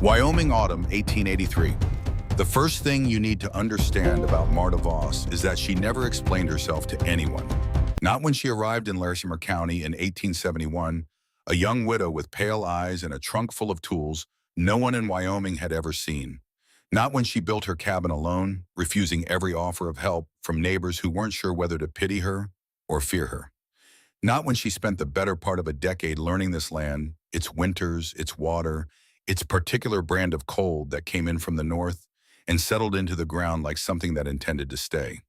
Wyoming Autumn, 1883. The first thing you need to understand about Marta Voss is that she never explained herself to anyone. Not when she arrived in Larimer County in 1871, a young widow with pale eyes and a trunk full of tools no one in Wyoming had ever seen. Not when she built her cabin alone, refusing every offer of help from neighbors who weren't sure whether to pity her or fear her. Not when she spent the better part of a decade learning this land, its winters, its water, its particular brand of cold that came in from the north and settled into the ground like something that intended to stay.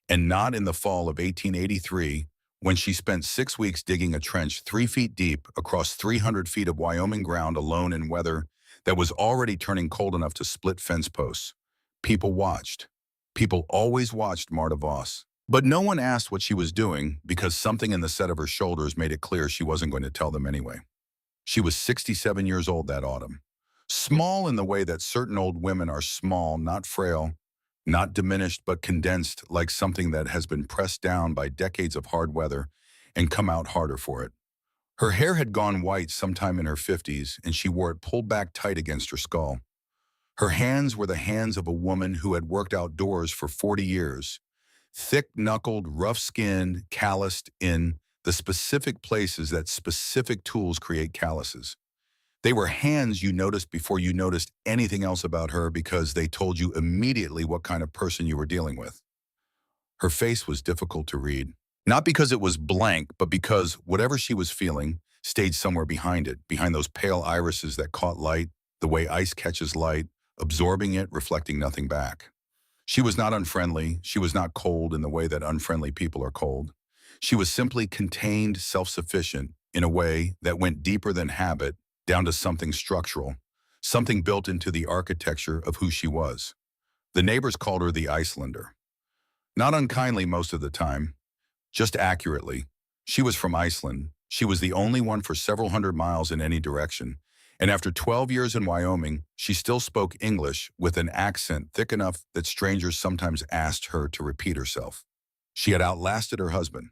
And not in the fall of 1883, when she spent 6 weeks digging a trench 3 feet deep across 300 feet of Wyoming ground alone in weather that was already turning cold enough to split fence posts. People watched. People always watched Marta Voss. But no one asked what she was doing because something in the set of her shoulders made it clear she wasn't going to tell them anyway. She was 67 years old that autumn. Small in the way that certain old women are small, not frail, not diminished, but condensed like something that has been pressed down by decades of hard weather and come out harder for it. Her hair had gone white sometime in her 50s, and she wore it pulled back tight against her skull. Her hands were the hands of a woman who had worked outdoors for 40 years, thick-knuckled, rough-skinned, calloused in the specific places that specific tools create calluses. They were hands you noticed before you noticed anything else about her because they told you immediately what kind of person you were dealing with. Her face was difficult to read, not because it was blank, but because whatever she was feeling stayed somewhere behind it, behind those pale irises that caught light, the way ice catches light, absorbing it, reflecting nothing back. She was not unfriendly. She was not cold in the way that unfriendly people are cold. She was simply contained, self-sufficient in a way that went deeper than habit, down to something structural, something built into the architecture of who she was. The neighbors called her the Icelander. Not unkindly most of the time, just accurately. She was from Iceland. She was the only one for several hundred miles in any direction. And after 12 years in Wyoming, she still spoke English with an accent thick enough that strangers sometimes asked her to repeat herself. She had outlasted her husband.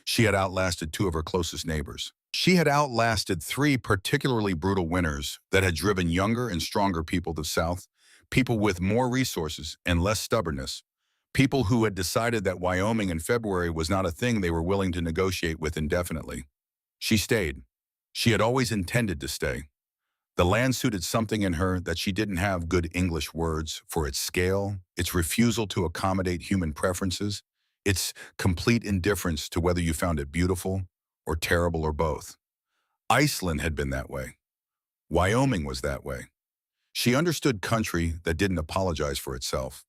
She had outlasted two of her closest neighbors. She had outlasted three particularly brutal winters that had driven younger and stronger people to the south, people with more resources and less stubbornness, people who had decided that Wyoming in February was not a thing they were willing to negotiate with indefinitely. She stayed. She had always intended to stay. The land suited something in her that she didn't have good English words for: its scale, its refusal to accommodate human preferences, its complete indifference to whether you found it beautiful or terrible or both. Iceland had been that way. Wyoming was that way. She understood country that didn't apologize for itself.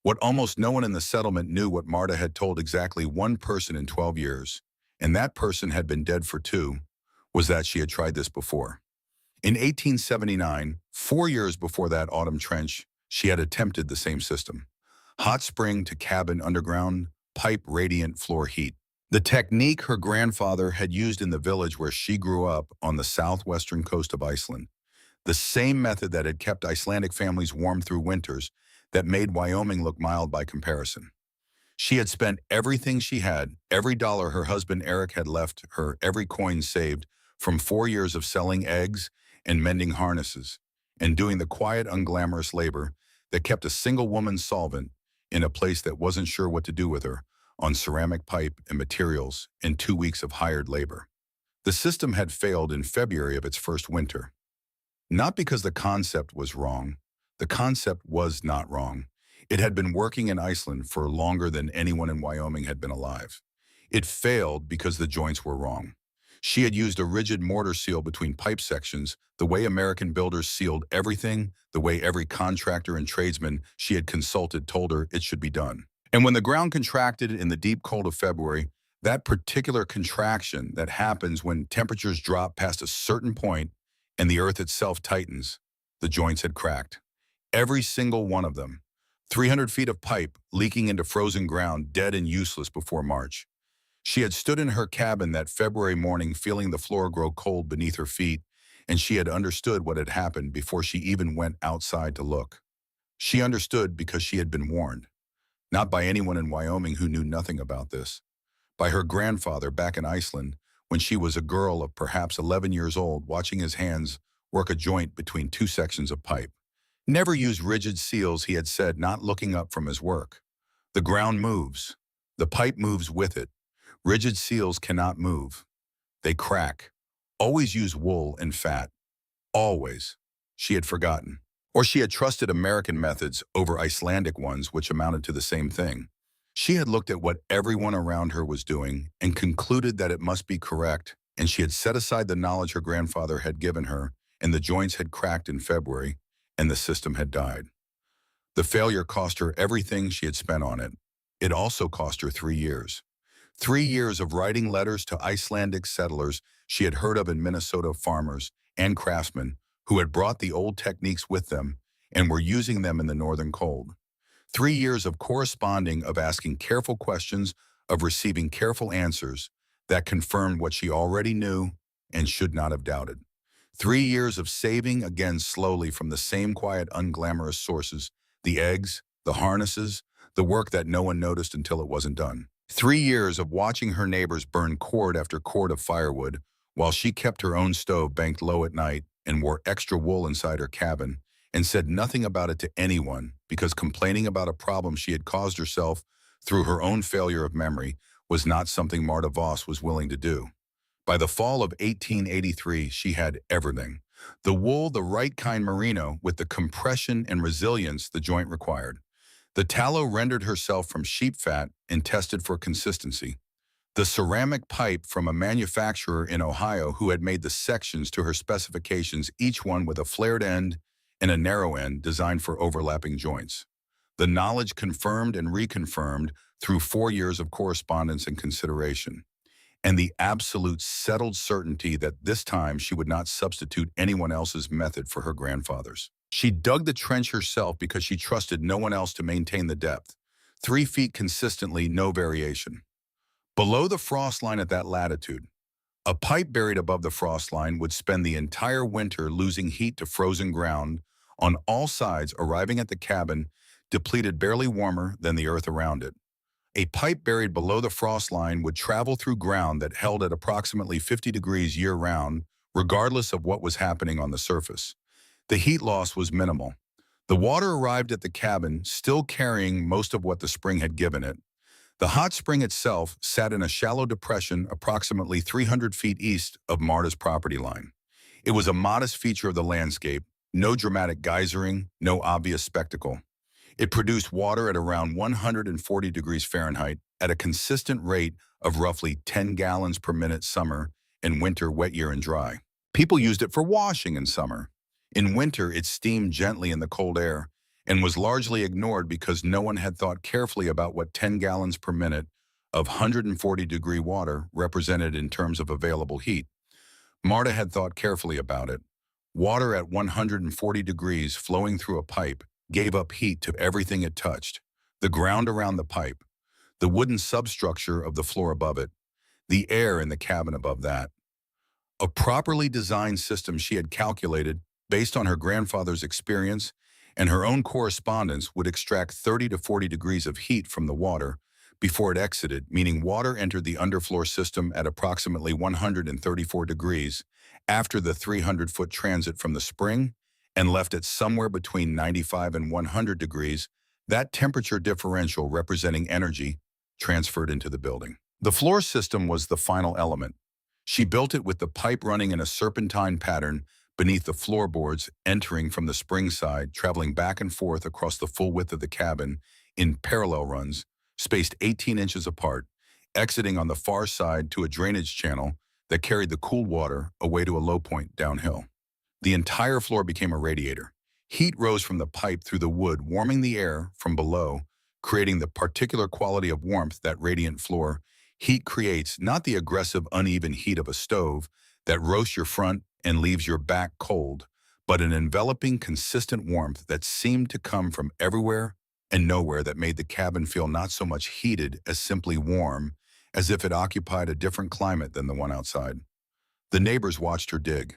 What almost no one in the settlement knew what Marta had told exactly one person in 12 years, and that person had been dead for 2, was that she had tried this before. In 1879, 4 years before that autumn trench, she had attempted the same system. Hot spring to cabin underground, pipe radiant floor heat. The technique her grandfather had used in the village where she grew up on the southwestern coast of Iceland. The same method that had kept Icelandic families warm through winters, that made Wyoming look mild by comparison. She had spent everything she had, every dollar her husband Eric had left her, every coin saved, from 4 years of selling eggs and mending harnesses, and doing the quiet, unglamorous labor that kept a single woman solvent in a place that wasn't sure what to do with her, on ceramic pipe and materials and 2 weeks of hired labor. The system had failed in February of its first winter. Not because the concept was wrong. The concept was not wrong. It had been working in Iceland for longer than anyone in Wyoming had been alive. It failed because the joints were wrong. She had used a rigid mortar seal between pipe sections, the way American builders sealed everything, the way every contractor and tradesman she had consulted told her it should be done. And when the ground contracted in the deep cold of February, that particular contraction that happens when temperatures drop past a certain point and the earth itself tightens, the joints had cracked. Every single one of them. 300 feet of pipe leaking into frozen ground, dead and useless before March. She had stood in her cabin that February morning feeling the floor grow cold beneath her feet, and she had understood what had happened before she even went outside to look. She understood because she had been warned. Not by anyone in Wyoming who knew nothing about this. By her grandfather back in Iceland when she was a girl of perhaps 11 years old, watching his hands work a joint between two sections of pipe. Never use rigid seals, he had said, not looking up from his work. The ground moves. The pipe moves with it. Rigid seals cannot move. They crack. Always use wool and fat. Always. She had forgotten. Or she had trusted American methods over Icelandic ones, which amounted to the same thing. She had looked at what everyone around her was doing and concluded that it must be correct, and she had set aside the knowledge her grandfather had given her, and the joints had cracked in February, and the system had died. The failure cost her everything she had spent on it. It also cost her 3 years. 3 years of writing letters to Icelandic settlers she had heard of in Minnesota, farmers and craftsmen who had brought the old techniques with them and were using them in the northern cold. 3 years of corresponding, of asking careful questions, of receiving careful answers that confirmed what she already knew and should not have doubted. 3 years of saving, again slowly from the same quiet, unglamorous sources, the eggs, the harnesses, the work that no one noticed until it wasn't done. 3 years of watching her neighbors burn cord after cord of firewood while she kept her own stove banked low at night and wore extra wool inside her cabin and said nothing about it to anyone because complaining about a problem she had caused herself through her own failure of memory was not something Marta Voss was willing to do. By the fall of 1883, she had everything. The wool, the right kind merino, with the compression and resilience the joint required. The tallow rendered herself from sheep fat and tested for consistency. The ceramic pipe from a manufacturer in Ohio who had made the sections to her specifications, each one with a flared end and a narrow end designed for overlapping joints. The knowledge confirmed and reconfirmed through 4 years of correspondence and consideration. And the absolute settled certainty that this time she would not substitute anyone else's method for her grandfather's. She dug the trench herself because she trusted no one else to maintain the depth. 3 feet consistently, no variation. Below the frost line at that latitude, a pipe buried above the frost line would spend the entire winter losing heat to frozen ground on all sides, arriving at the cabin depleted, barely warmer than the earth around it. A pipe buried below the frost line would travel through ground that held at approximately 50 degrees year-round, regardless of what was happening on the surface. The heat loss was minimal. The water arrived at the cabin, still carrying most of what the spring had given it. The hot spring itself sat in a shallow depression approximately 300 feet east of Marta's property line. It was a modest feature of the landscape, no dramatic geysering, no obvious spectacle. It produced water at around 140 degrees Fahrenheit at a consistent rate of roughly 10 gallons per minute summer and winter, wet year and dry. People used it for washing in summer. In winter, it steamed gently in the cold air and was largely ignored because no one had thought carefully about what 10 gallons per minute of 140-degree water represented in terms of available heat. Marta had thought carefully about it. Water at 140 degrees flowing through a pipe gave up heat to everything it touched: the ground around the pipe, the wooden substructure of the floor above it, the air in the cabin above that. A properly designed system she had calculated based on her grandfather's experience and her own correspondence would extract 30 to 40 degrees of heat from the water before it exited, meaning water entered the underfloor system at approximately 134 degrees after the 300-foot transit from the spring and left it somewhere between 95 and 100 degrees, that temperature differential representing energy transferred into the building. The floor system was the final element. She built it with the pipe running in a serpentine pattern beneath the floorboards, entering from the spring side, traveling back and forth across the full width of the cabin in parallel runs, spaced 18 inches apart, exiting on the far side to a drainage channel that carried the cool water away to a low point downhill. The entire floor became a radiator. Heat rose from the pipe through the wood, warming the air from below, creating the particular quality of warmth that radiant floor heat creates, not the aggressive, uneven heat of a stove that roasts your front and leaves your back cold, but an enveloping, consistent warmth that seemed to come from everywhere and nowhere that made the cabin feel not so much heated as simply warm, as if it occupied a different climate than the one outside. The neighbors watched her dig.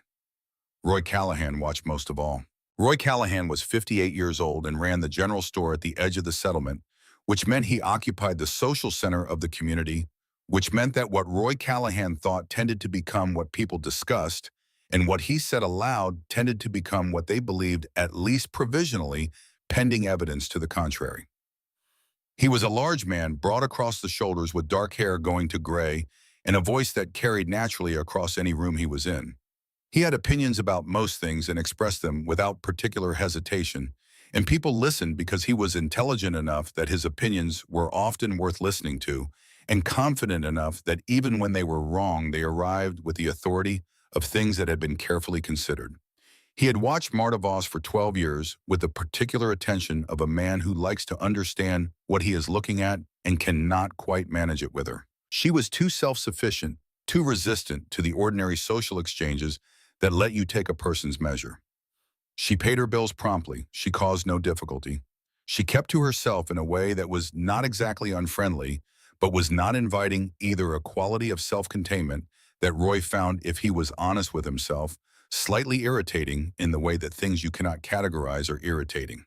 Roy Callahan watched most of all. Roy Callahan was 58 years old and ran the general store at the edge of the settlement, which meant he occupied the social center of the community, which meant that what Roy Callahan thought tended to become what people discussed, and what he said aloud tended to become what they believed, at least provisionally, pending evidence to the contrary. He was a large man, broad across the shoulders with dark hair going to gray, and a voice that carried naturally across any room he was in. He had opinions about most things and expressed them without particular hesitation, and people listened because he was intelligent enough that his opinions were often worth listening to, and confident enough that even when they were wrong, they arrived with the authority of things that had been carefully considered. He had watched Marta Voss for 12 years with the particular attention of a man who likes to understand what he is looking at and cannot quite manage it with her. She was too self-sufficient, too resistant to the ordinary social exchanges that let you take a person's measure. She paid her bills promptly. She caused no difficulty. She kept to herself in a way that was not exactly unfriendly, but was not inviting either, a quality of self-containment that Roy found, if he was honest with himself, slightly irritating in the way that things you cannot categorize are irritating.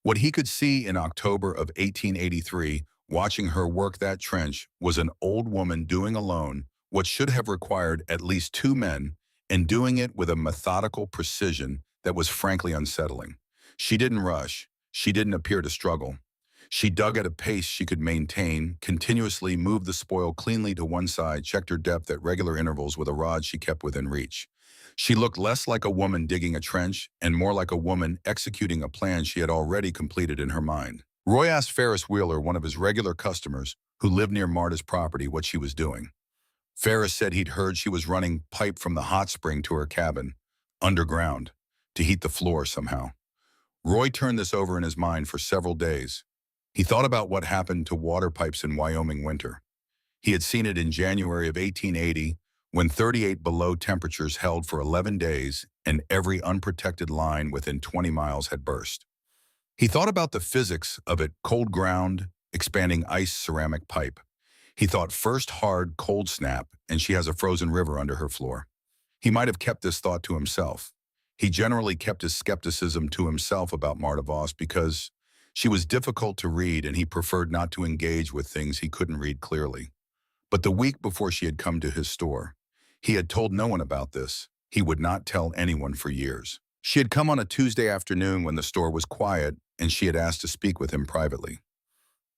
What he could see in October of 1883, watching her work that trench, was an old woman doing alone what should have required at least two men, and doing it with a methodical precision that was frankly unsettling. She didn't rush. She didn't appear to struggle. She dug at a pace she could maintain, continuously moved the spoil cleanly to one side, checked her depth at regular intervals with a rod she kept within reach. She looked less like a woman digging a trench and more like a woman executing a plan she had already completed in her mind. Roy asked Ferris Wheeler, one of his regular customers who lived near Marta's property, what she was doing. Ferris said he'd heard she was running pipe from the hot spring to her cabin, underground, to heat the floor somehow. Roy turned this over in his mind for several days. He thought about what happened to water pipes in Wyoming winter. He had seen it in January of 1880, when 38 below temperatures held for 11 days and every unprotected line within 20 miles had burst. He thought about the physics of it: cold ground, expanding ice ceramic pipe. He thought first hard, cold snap, and she has a frozen river under her floor. He might have kept this thought to himself. He generally kept his skepticism to himself about Marta Voss because she was difficult to read and he preferred not to engage with things he couldn't read clearly. But the week before she had come to his store, he had told no one about this. He would not tell anyone for years. She had come on a Tuesday afternoon when the store was quiet, and she had asked to speak with him privately.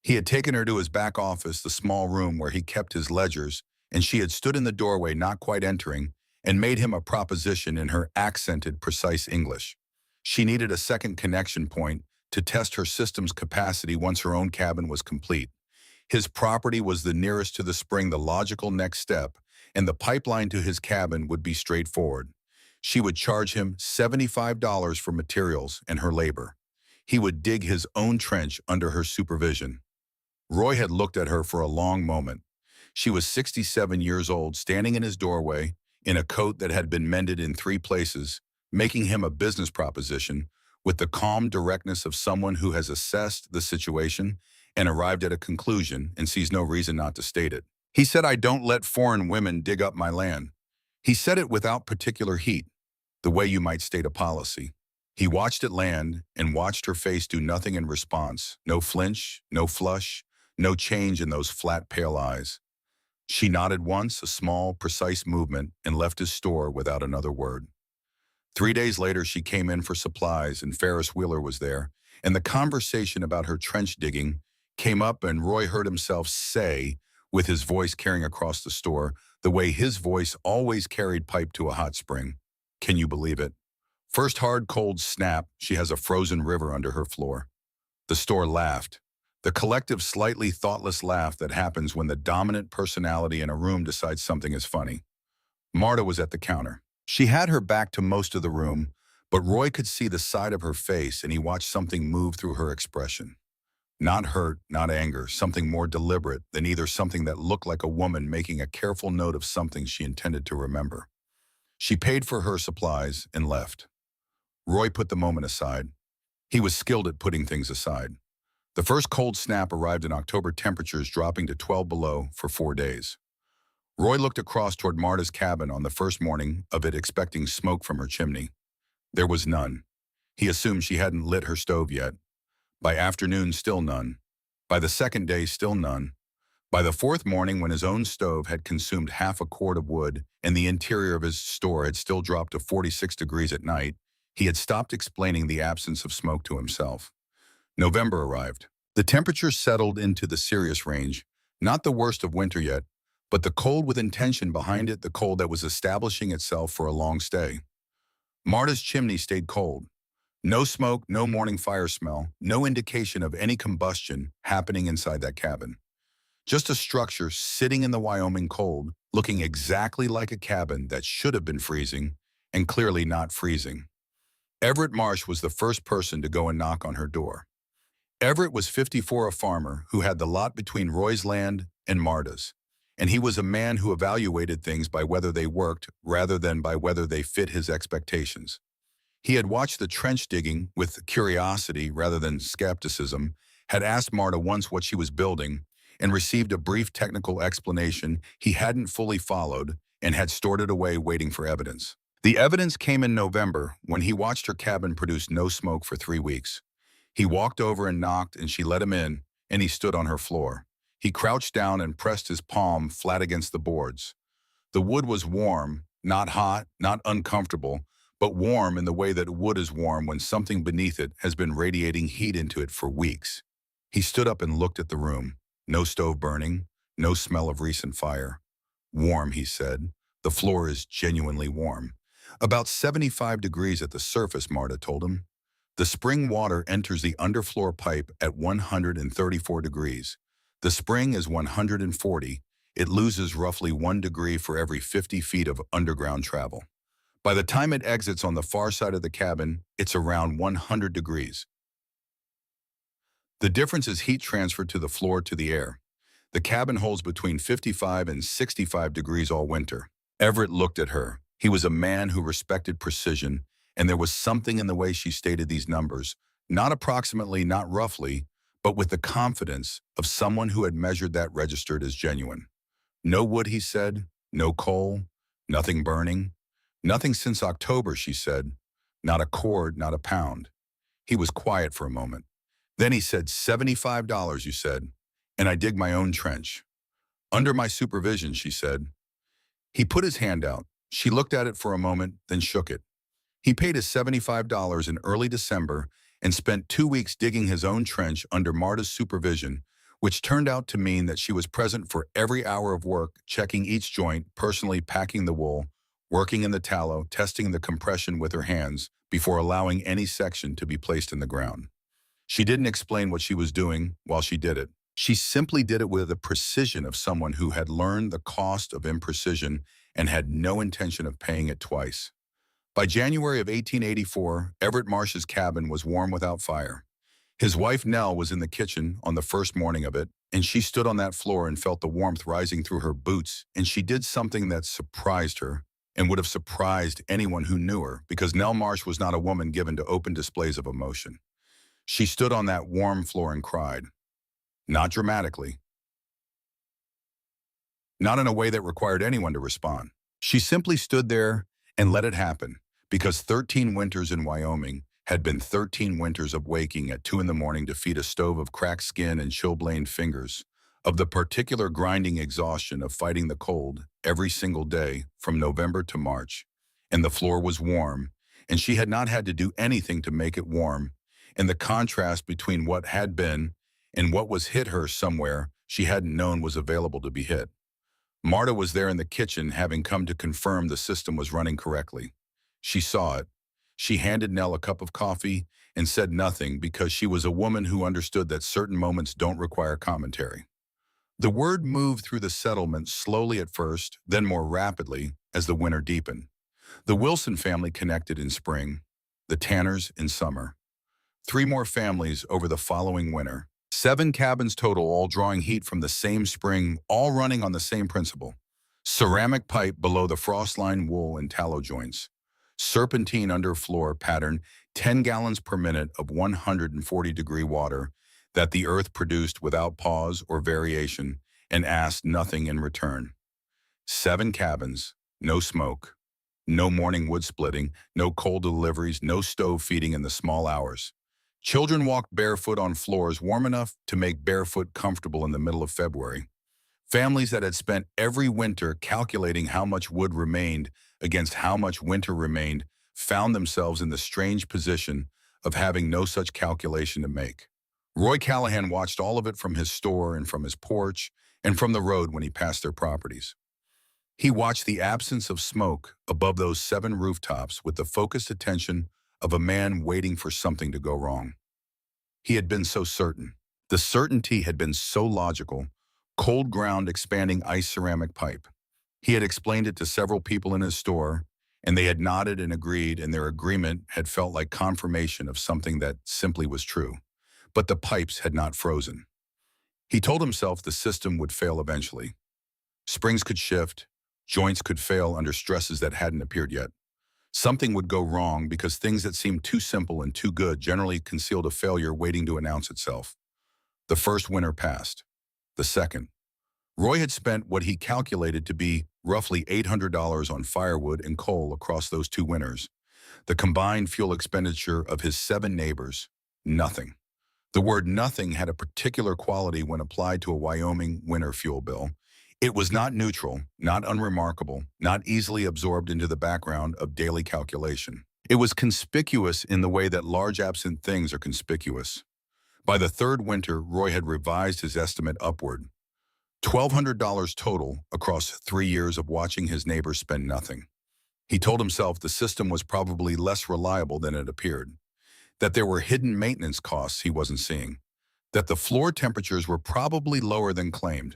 He had taken her to his back office, the small room where he kept his ledgers, and she had stood in the doorway, not quite entering, and made him a proposition in her accented, precise English. She needed a second connection point to test her system's capacity once her own cabin was complete. His property was the nearest to the spring, the logical next step, and the pipeline to his cabin would be straightforward. She would charge him $75 for materials and her labor. He would dig his own trench under her supervision. Roy had looked at her for a long moment. She was 67 years old, standing in his doorway, in a coat that had been mended in 3 places, making him a business proposition with the calm directness of someone who has assessed the situation and arrived at a conclusion and sees no reason not to state it. He said, "I don't let foreign women dig up my land." He said it without particular heat, the way you might state a policy. He watched it land and watched her face do nothing in response. No flinch, no flush, no change in those flat, pale eyes. She nodded once, a small, precise movement, and left his store without another word. 3 days later, she came in for supplies, and Ferris Wheeler was there, and the conversation about her trench digging came up, and Roy heard himself say, with his voice carrying across the store, the way his voice always carried pipe to a hot spring, "Can you believe it? First hard, cold snap, she has a frozen river under her floor." The store laughed. The collective, slightly thoughtless laugh that happens when the dominant personality in a room decides something is funny. Marta was at the counter. She had her back to most of the room, but Roy could see the side of her face, and he watched something move through her expression. Not hurt, not anger, something more deliberate than either, something that looked like a woman making a careful note of something she intended to remember. She paid for her supplies and left. Roy put the moment aside. He was skilled at putting things aside. The first cold snap arrived in October, temperatures dropping to 12 below for 4 days. Roy looked across toward Marta's cabin on the first morning of it, expecting smoke from her chimney. There was none. He assumed she hadn't lit her stove yet. By afternoon, still none. By the second day, still none. By the fourth morning, when his own stove had consumed half a cord of wood and the interior of his store had still dropped to 46 degrees at night, he had stopped explaining the absence of smoke to himself. November arrived. The temperature settled into the serious range, not the worst of winter yet, but the cold with intention behind it, the cold that was establishing itself for a long stay. Marta's chimney stayed cold. No smoke, no morning fire smell, no indication of any combustion happening inside that cabin. Just a structure sitting in the Wyoming cold, looking exactly like a cabin that should have been freezing, and clearly not freezing. Everett Marsh was the first person to go and knock on her door. Everett was 54, a farmer who had the lot between Roy's land and Marta's, and he was a man who evaluated things by whether they worked rather than by whether they fit his expectations. He had watched the trench digging with curiosity rather than skepticism, had asked Marta once what she was building, and received a brief technical explanation he hadn't fully followed and had stored it away waiting for evidence. The evidence came in November when he watched her cabin produce no smoke for 3 weeks. He walked over and knocked, and she let him in, and he stood on her floor. He crouched down and pressed his palm flat against the boards. The wood was warm, not hot, not uncomfortable, but warm in the way that wood is warm when something beneath it has been radiating heat into it for weeks. He stood up and looked at the room. No stove burning, no smell of recent fire. Warm, he said. The floor is genuinely warm. About 75 degrees at the surface, Marta told him. The spring water enters the underfloor pipe at 134 degrees. The spring is 140. It loses roughly 1 degree for every 50 feet of underground travel. By the time it exits on the far side of the cabin, it's around 100 degrees. The difference is heat transferred to the floor to the air. The cabin holds between 55 and 65 degrees all winter. Everett looked at her. He was a man who respected precision, and there was something in the way she stated these numbers, not approximately, not roughly, but with the confidence of someone who had measured that registered as genuine. No wood, he said. No coal. Nothing burning. Nothing since October, she said. Not a cord, not a pound. He was quiet for a moment. Then he said, $75, you said, and I dig my own trench. Under my supervision, she said. He put his hand out. She looked at it for a moment, then shook it. He paid his $75 in early December and spent 2 weeks digging his own trench under Marta's supervision, which turned out to mean that she was present for every hour of work, checking each joint, personally packing the wool, working in the tallow, testing the compression with her hands before allowing any section to be placed in the ground. She didn't explain what she was doing while she did it. She simply did it with the precision of someone who had learned the cost of imprecision and had no intention of paying it twice. By January of 1884, Everett Marsh's cabin was warm without fire. His wife Nell was in the kitchen on the first morning of it, and she stood on that floor and felt the warmth rising through her boots, and she did something that surprised her and would have surprised anyone who knew her, because Nell Marsh was not a woman given to open displays of emotion. She stood on that warm floor and cried. Not dramatically. Not in a way that required anyone to respond. She simply stood there and let it happen, because 13 winters in Wyoming had been 13 winters of waking at 2 in the morning to feed a stove of cracked skin and chilblained fingers, of the particular grinding exhaustion of fighting the cold every single day from November to March. And the floor was warm, and she had not had to do anything to make it warm, and the contrast between what had been and what was hit her somewhere she hadn't known was available to be hit. Marta was there in the kitchen, having come to confirm the system was running correctly. She saw it. She handed Nell a cup of coffee and said nothing, because she was a woman who understood that certain moments don't require commentary. The word moved through the settlement slowly at first, then more rapidly as the winter deepened. The Wilson family connected in spring, the Tanners in summer. 3 more families over the following winter. 7 cabins total, all drawing heat from the same spring, all running on the same principle. Ceramic pipe below the frost-lined wool and tallow joints. Serpentine underfloor pattern, 10 gallons per minute of 140-degree water that the earth produced without pause or variation and asked nothing in return. 7 cabins, no smoke, no morning wood splitting, no coal deliveries, no stove feeding in the small hours. Children walked barefoot on floors warm enough to make barefoot comfortable in the middle of February. Families that had spent every winter calculating how much wood remained against how much winter remained found themselves in the strange position of having no such calculation to make. Roy Callahan watched all of it from his store and from his porch and from the road when he passed their properties. He watched the absence of smoke above those 7 rooftops with the focused attention of a man waiting for something to go wrong. He had been so certain. The certainty had been so logical. Cold ground expanding ice ceramic pipe. He had explained it to several people in his store, and they had nodded and agreed, and their agreement had felt like confirmation of something that simply was true. But the pipes had not frozen. He told himself the system would fail eventually. Springs could shift, joints could fail under stresses that hadn't appeared yet. Something would go wrong because things that seemed too simple and too good generally concealed a failure waiting to announce itself. The first winter passed. The second. Roy had spent what he calculated to be roughly $800 on firewood and coal across those 2 winters. The combined fuel expenditure of his 7 neighbors, nothing. The word nothing had a particular quality when applied to a Wyoming winter fuel bill. It was not neutral, not unremarkable, not easily absorbed into the background of daily calculation. It was conspicuous in the way that large absent things are conspicuous. By the 3rd winter, Roy had revised his estimate upward. $1,200 total across 3 years of watching his neighbors spend nothing. He told himself the system was probably less reliable than it appeared, that there were hidden maintenance costs he wasn't seeing, that the floor temperatures were probably lower than claimed.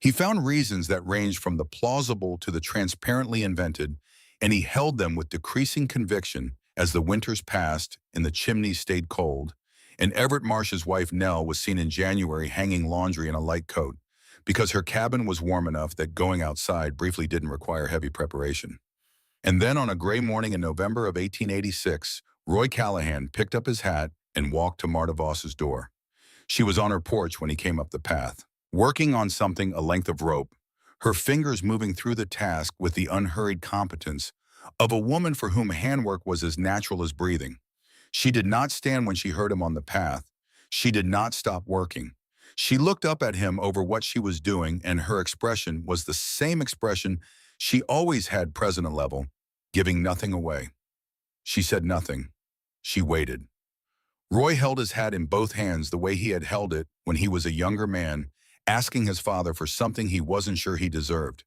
He found reasons that ranged from the plausible to the transparently invented, and he held them with decreasing conviction as the winters passed and the chimneys stayed cold, and Everett Marsh's wife Nell was seen in January hanging laundry in a light coat because her cabin was warm enough that going outside briefly didn't require heavy preparation. And then on a gray morning in November of 1886, Roy Callahan picked up his hat and walked to Marta Voss's door. She was on her porch when he came up the path, working on something a length of rope, her fingers moving through the task with the unhurried competence of a woman for whom handwork was as natural as breathing. She did not stand when she heard him on the path. She did not stop working. She looked up at him over what she was doing, and her expression was the same expression she always had present at level, giving nothing away. She said nothing. She waited. Roy held his hat in both hands the way he had held it when he was a younger man, asking his father for something he wasn't sure he deserved.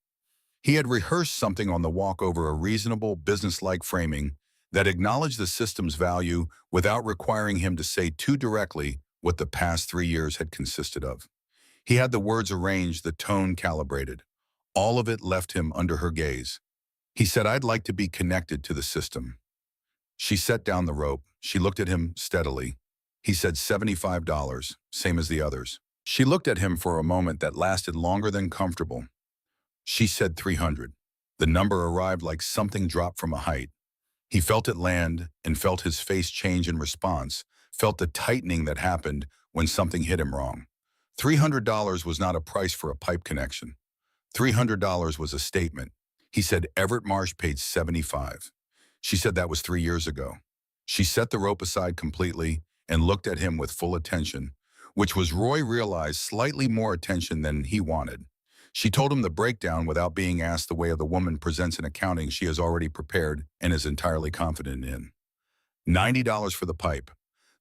He had rehearsed something on the walk over a reasonable, businesslike framing that acknowledged the system's value without requiring him to say too directly what the past 3 years had consisted of. He had the words arranged, the tone calibrated. All of it left him under her gaze. He said, "I'd like to be connected to the system." She set down the rope. She looked at him steadily. He said $75, same as the others. She looked at him for a moment that lasted longer than comfortable. She said 300. The number arrived like something dropped from a height. He felt it land and felt his face change in response, felt the tightening that happened when something hit him wrong. $300 was not a price for a pipe connection. $300 was a statement. He said Everett Marsh paid 75. She said that was 3 years ago. She set the rope aside completely and looked at him with full attention, which was, Roy realized, slightly more attention than he wanted. She told him the breakdown without being asked, the way of the woman presents an accounting she has already prepared and is entirely confident in. $90 for the pipe.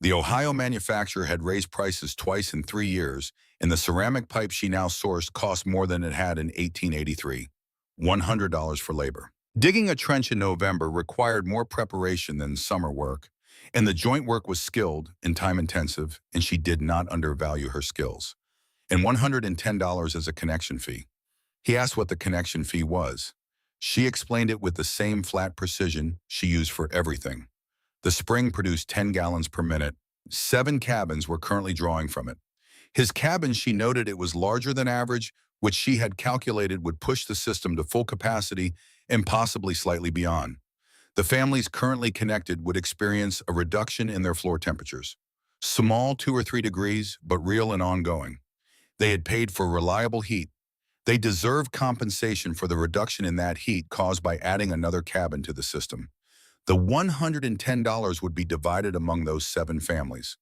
The Ohio manufacturer had raised prices twice in 3 years, and the ceramic pipe she now sourced cost more than it had in 1883. $100 for labor. Digging a trench in November required more preparation than summer work, and the joint work was skilled and time-intensive, and she did not undervalue her skills. And $110 as a connection fee. He asked what the connection fee was. She explained it with the same flat precision she used for everything. The spring produced 10 gallons per minute. 7 cabins were currently drawing from it. His cabin, she noted, it was larger than average, which she had calculated would push the system to full capacity and possibly slightly beyond. The families currently connected would experience a reduction in their floor temperatures. Small, 2 or 3 degrees, but real and ongoing. They had paid for reliable heat. They deserved compensation for the reduction in that heat caused by adding another cabin to the system. The $110 would be divided among those 7 families.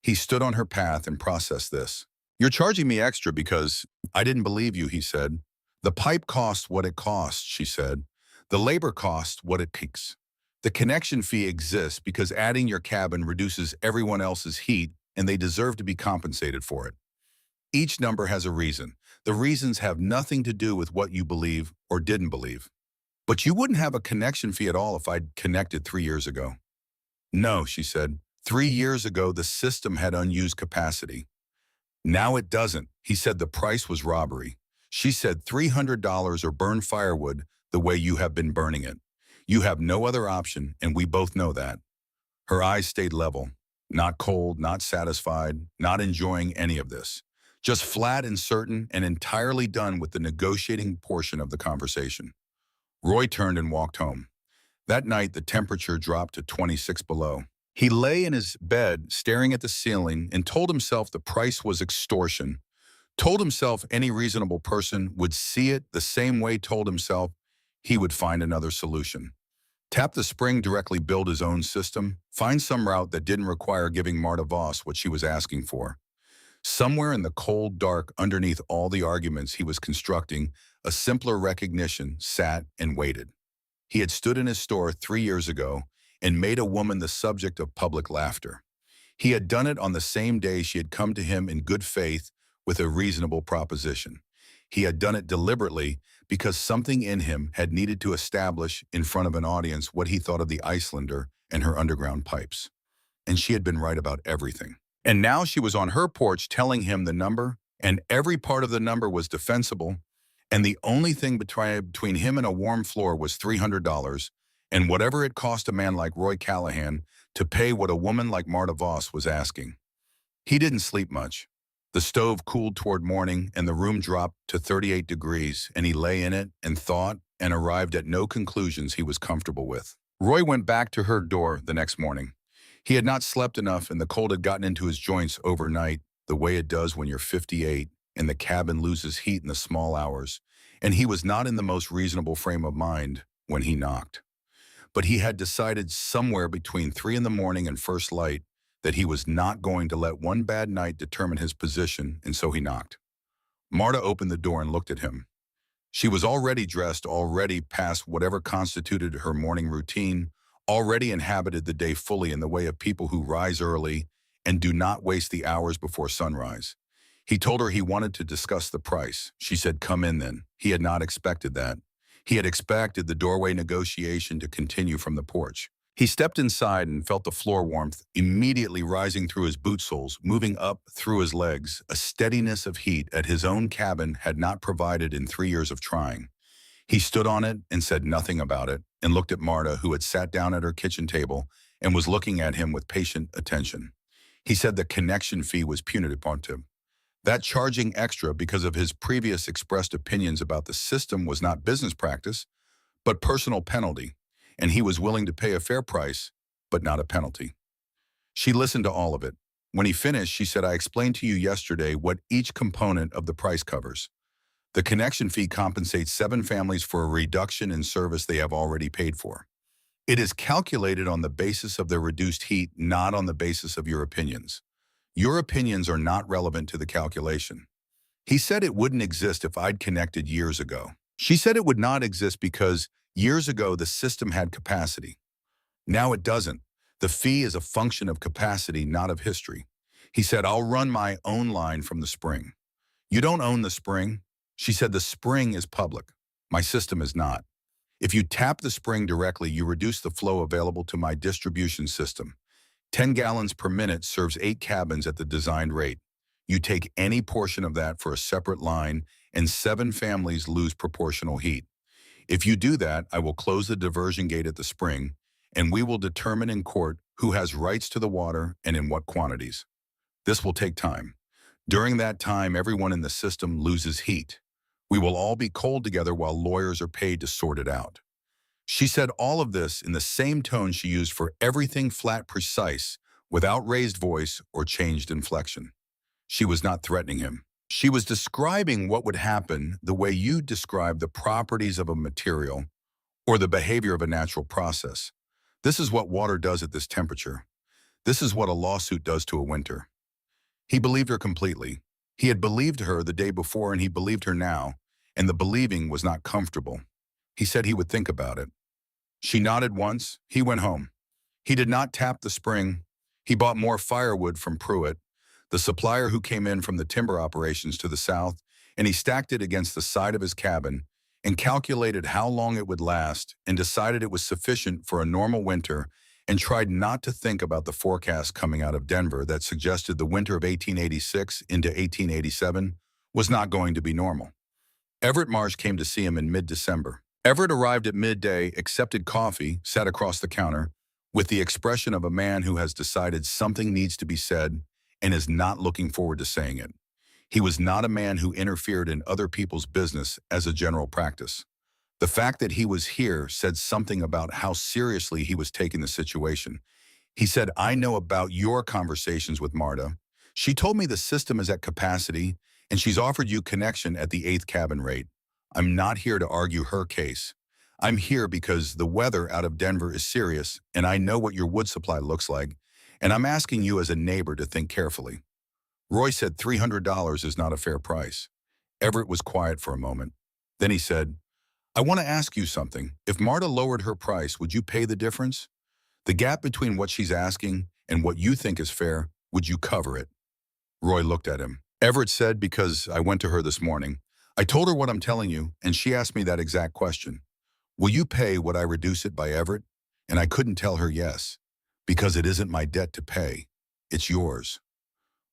He stood on her path and processed this. You're charging me extra because I didn't believe you, he said. The pipe costs what it costs, she said. The labor costs what it takes. The connection fee exists because adding your cabin reduces everyone else's heat and they deserve to be compensated for it. Each number has a reason. The reasons have nothing to do with what you believe or didn't believe. But you wouldn't have a connection fee at all if I'd connected 3 years ago. No, she said. 3 years ago, the system had unused capacity. Now it doesn't. He said the price was robbery. She said $300 or burn firewood the way you have been burning it. You have no other option, and we both know that. Her eyes stayed level, not cold, not satisfied, not enjoying any of this. Just flat and certain and entirely done with the negotiating portion of the conversation. Roy turned and walked home. That night, the temperature dropped to 26 below. He lay in his bed, staring at the ceiling, and told himself the price was extortion. Told himself any reasonable person would see it the same way told himself he would find another solution. Tap the spring, directly build his own system, find some route that didn't require giving Marta Voss what she was asking for. Somewhere in the cold dark, underneath all the arguments he was constructing, a simpler recognition sat and waited. He had stood in his store 3 years ago and made a woman the subject of public laughter. He had done it on the same day she had come to him in good faith with a reasonable proposition. He had done it deliberately because something in him had needed to establish in front of an audience what he thought of the Icelander and her underground pipes. And she had been right about everything. And now she was on her porch telling him the number, and every part of the number was defensible, and the only thing between him and a warm floor was $300, and whatever it cost a man like Roy Callahan to pay what a woman like Marta Voss was asking. He didn't sleep much. The stove cooled toward morning, and the room dropped to 38 degrees, and he lay in it and thought and arrived at no conclusions he was comfortable with. Roy went back to her door the next morning. He had not slept enough, and the cold had gotten into his joints overnight, the way it does when you're 58, and the cabin loses heat in the small hours, and he was not in the most reasonable frame of mind when he knocked. But he had decided somewhere between 3 in the morning and first light that he was not going to let one bad night determine his position, and so he knocked. Marta opened the door and looked at him. She was already dressed, already past whatever constituted her morning routine, already inhabited the day fully in the way of people who rise early and do not waste the hours before sunrise. He told her he wanted to discuss the price. She said, "Come in then." He had not expected that. He had expected the doorway negotiation to continue from the porch. He stepped inside and felt the floor warmth immediately rising through his boot soles, moving up through his legs, a steadiness of heat at his own cabin had not provided in 3 years of trying. He stood on it and said nothing about it, and looked at Marta, who had sat down at her kitchen table and was looking at him with patient attention. He said the connection fee was punitive on him. That charging extra because of his previous expressed opinions about the system was not business practice, but personal penalty, and he was willing to pay a fair price, but not a penalty. She listened to all of it. When he finished, she said, "I explained to you yesterday what each component of the price covers. The connection fee compensates 7 families for a reduction in service they have already paid for. It is calculated on the basis of their reduced heat, not on the basis of your opinions. Your opinions are not relevant to the calculation." He said it wouldn't exist if I'd connected years ago. She said it would not exist because years ago the system had capacity. Now it doesn't. The fee is a function of capacity, not of history. He said, "I'll run my own line from the spring." "You don't own the spring." She said, "The spring is public. My system is not. If you tap the spring directly, you reduce the flow available to my distribution system. 10 gallons per minute serves 8 cabins at the designed rate. You take any portion of that for a separate line, and 7 families lose proportional heat. If you do that, I will close the diversion gate at the spring, and we will determine in court who has rights to the water and in what quantities. This will take time. During that time, everyone in the system loses heat. We will all be cold together while lawyers are paid to sort it out." She said all of this in the same tone she used for everything, flat, precise, without raised voice or changed inflection. She was not threatening him. She was describing what would happen the way you describe the properties of a material or the behavior of a natural process. This is what water does at this temperature. This is what a lawsuit does to a winter. He believed her completely. He had believed her the day before and he believed her now, and the believing was not comfortable. He said he would think about it. She nodded once. He went home. He did not tap the spring. He bought more firewood from Pruitt, the supplier who came in from the timber operations to the south, and he stacked it against the side of his cabin and calculated how long it would last and decided it was sufficient for a normal winter and tried not to think about the forecast coming out of Denver that suggested the winter of 1886 into 1887 was not going to be normal. Everett Marsh came to see him in mid-December. Everett arrived at midday, accepted coffee, sat across the counter, with the expression of a man who has decided something needs to be said and is not looking forward to saying it. He was not a man who interfered in other people's business as a general practice. The fact that he was here said something about how seriously he was taking the situation. He said, "I know about your conversations with Marta. She told me the system is at capacity and she's offered you connection at the 8th cabin rate. I'm not here to argue her case. I'm here because the weather out of Denver is serious and I know what your wood supply looks like, and I'm asking you as a neighbor to think carefully." Roy said $300 is not a fair price. Everett was quiet for a moment. Then he said, "I want to ask you something. If Marta lowered her price, would you pay the difference? The gap between what she's asking and what you think is fair, would you cover it?" Roy looked at him. Everett said, "Because I went to her this morning. I told her what I'm telling you, and she asked me that exact question. Will you pay what I reduce it by, Everett?" And I couldn't tell her yes, because it isn't my debt to pay. It's yours.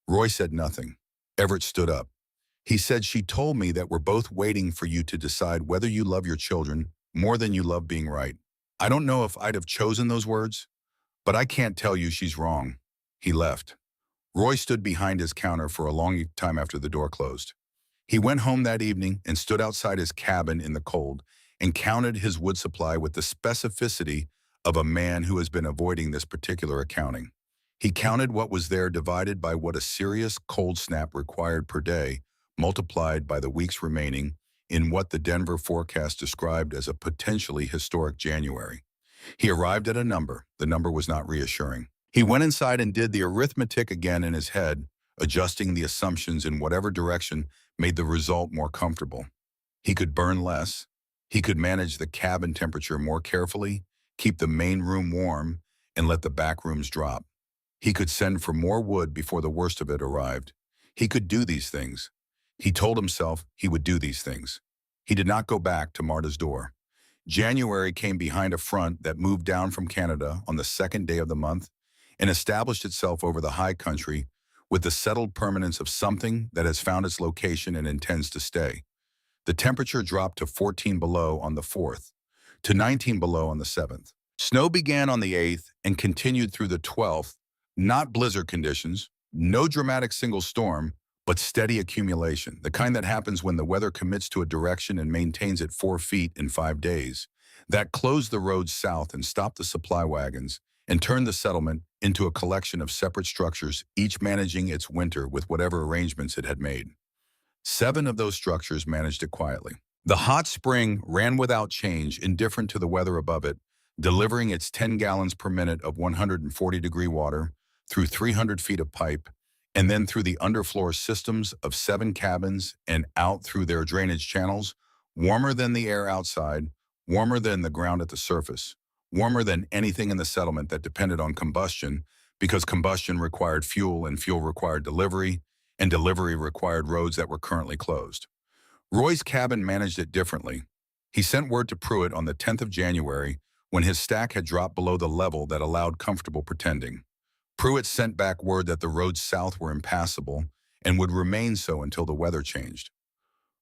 Roy said nothing. Everett stood up. He said, "She told me that we're both waiting for you to decide whether you love your children more than you love being right. I don't know if I'd have chosen those words, but I can't tell you she's wrong." He left. Roy stood behind his counter for a long time after the door closed. He went home that evening and stood outside his cabin in the cold and counted his wood supply with the specificity of a man who has been avoiding this particular accounting. He counted what was there divided by what a serious cold snap required per day, multiplied by the weeks remaining in what the Denver forecast described as a potentially historic January. He arrived at a number. The number was not reassuring. He went inside and did the arithmetic again in his head, adjusting the assumptions in whatever direction made the result more comfortable. He could burn less. He could manage the cabin temperature more carefully, keep the main room warm, and let the back rooms drop. He could send for more wood before the worst of it arrived. He could do these things. He told himself he would do these things. He did not go back to Marta's door. January came behind a front that moved down from Canada on the second day of the month and established itself over the high country with the settled permanence of something that has found its location and intends to stay. The temperature dropped to 14 below on the 4th, to 19 below on the 7th. Snow began on the 8th and continued through the 12th, not blizzard conditions, no dramatic single storm, but steady accumulation, the kind that happens when the weather commits to a direction and maintains it 4 feet in 5 days. That closed the roads south and stopped the supply wagons and turned the settlement into a collection of separate structures, each managing its winter with whatever arrangements it had made. 7 of those structures managed it quietly. The hot spring ran without change, indifferent to the weather above it, delivering its 10 gallons per minute of 140-degree water through 300 feet of pipe, and then through the underfloor systems of 7 cabins and out through their drainage channels, warmer than the air outside, warmer than the ground at the surface, warmer than anything in the settlement that depended on combustion, because combustion required fuel and fuel required delivery, and delivery required roads that were currently closed. Roy's cabin managed it differently. He sent word to Pruitt on the 10th of January when his stack had dropped below the level that allowed comfortable pretending. Pruitt sent back word that the roads south were impassable and would remain so until the weather changed.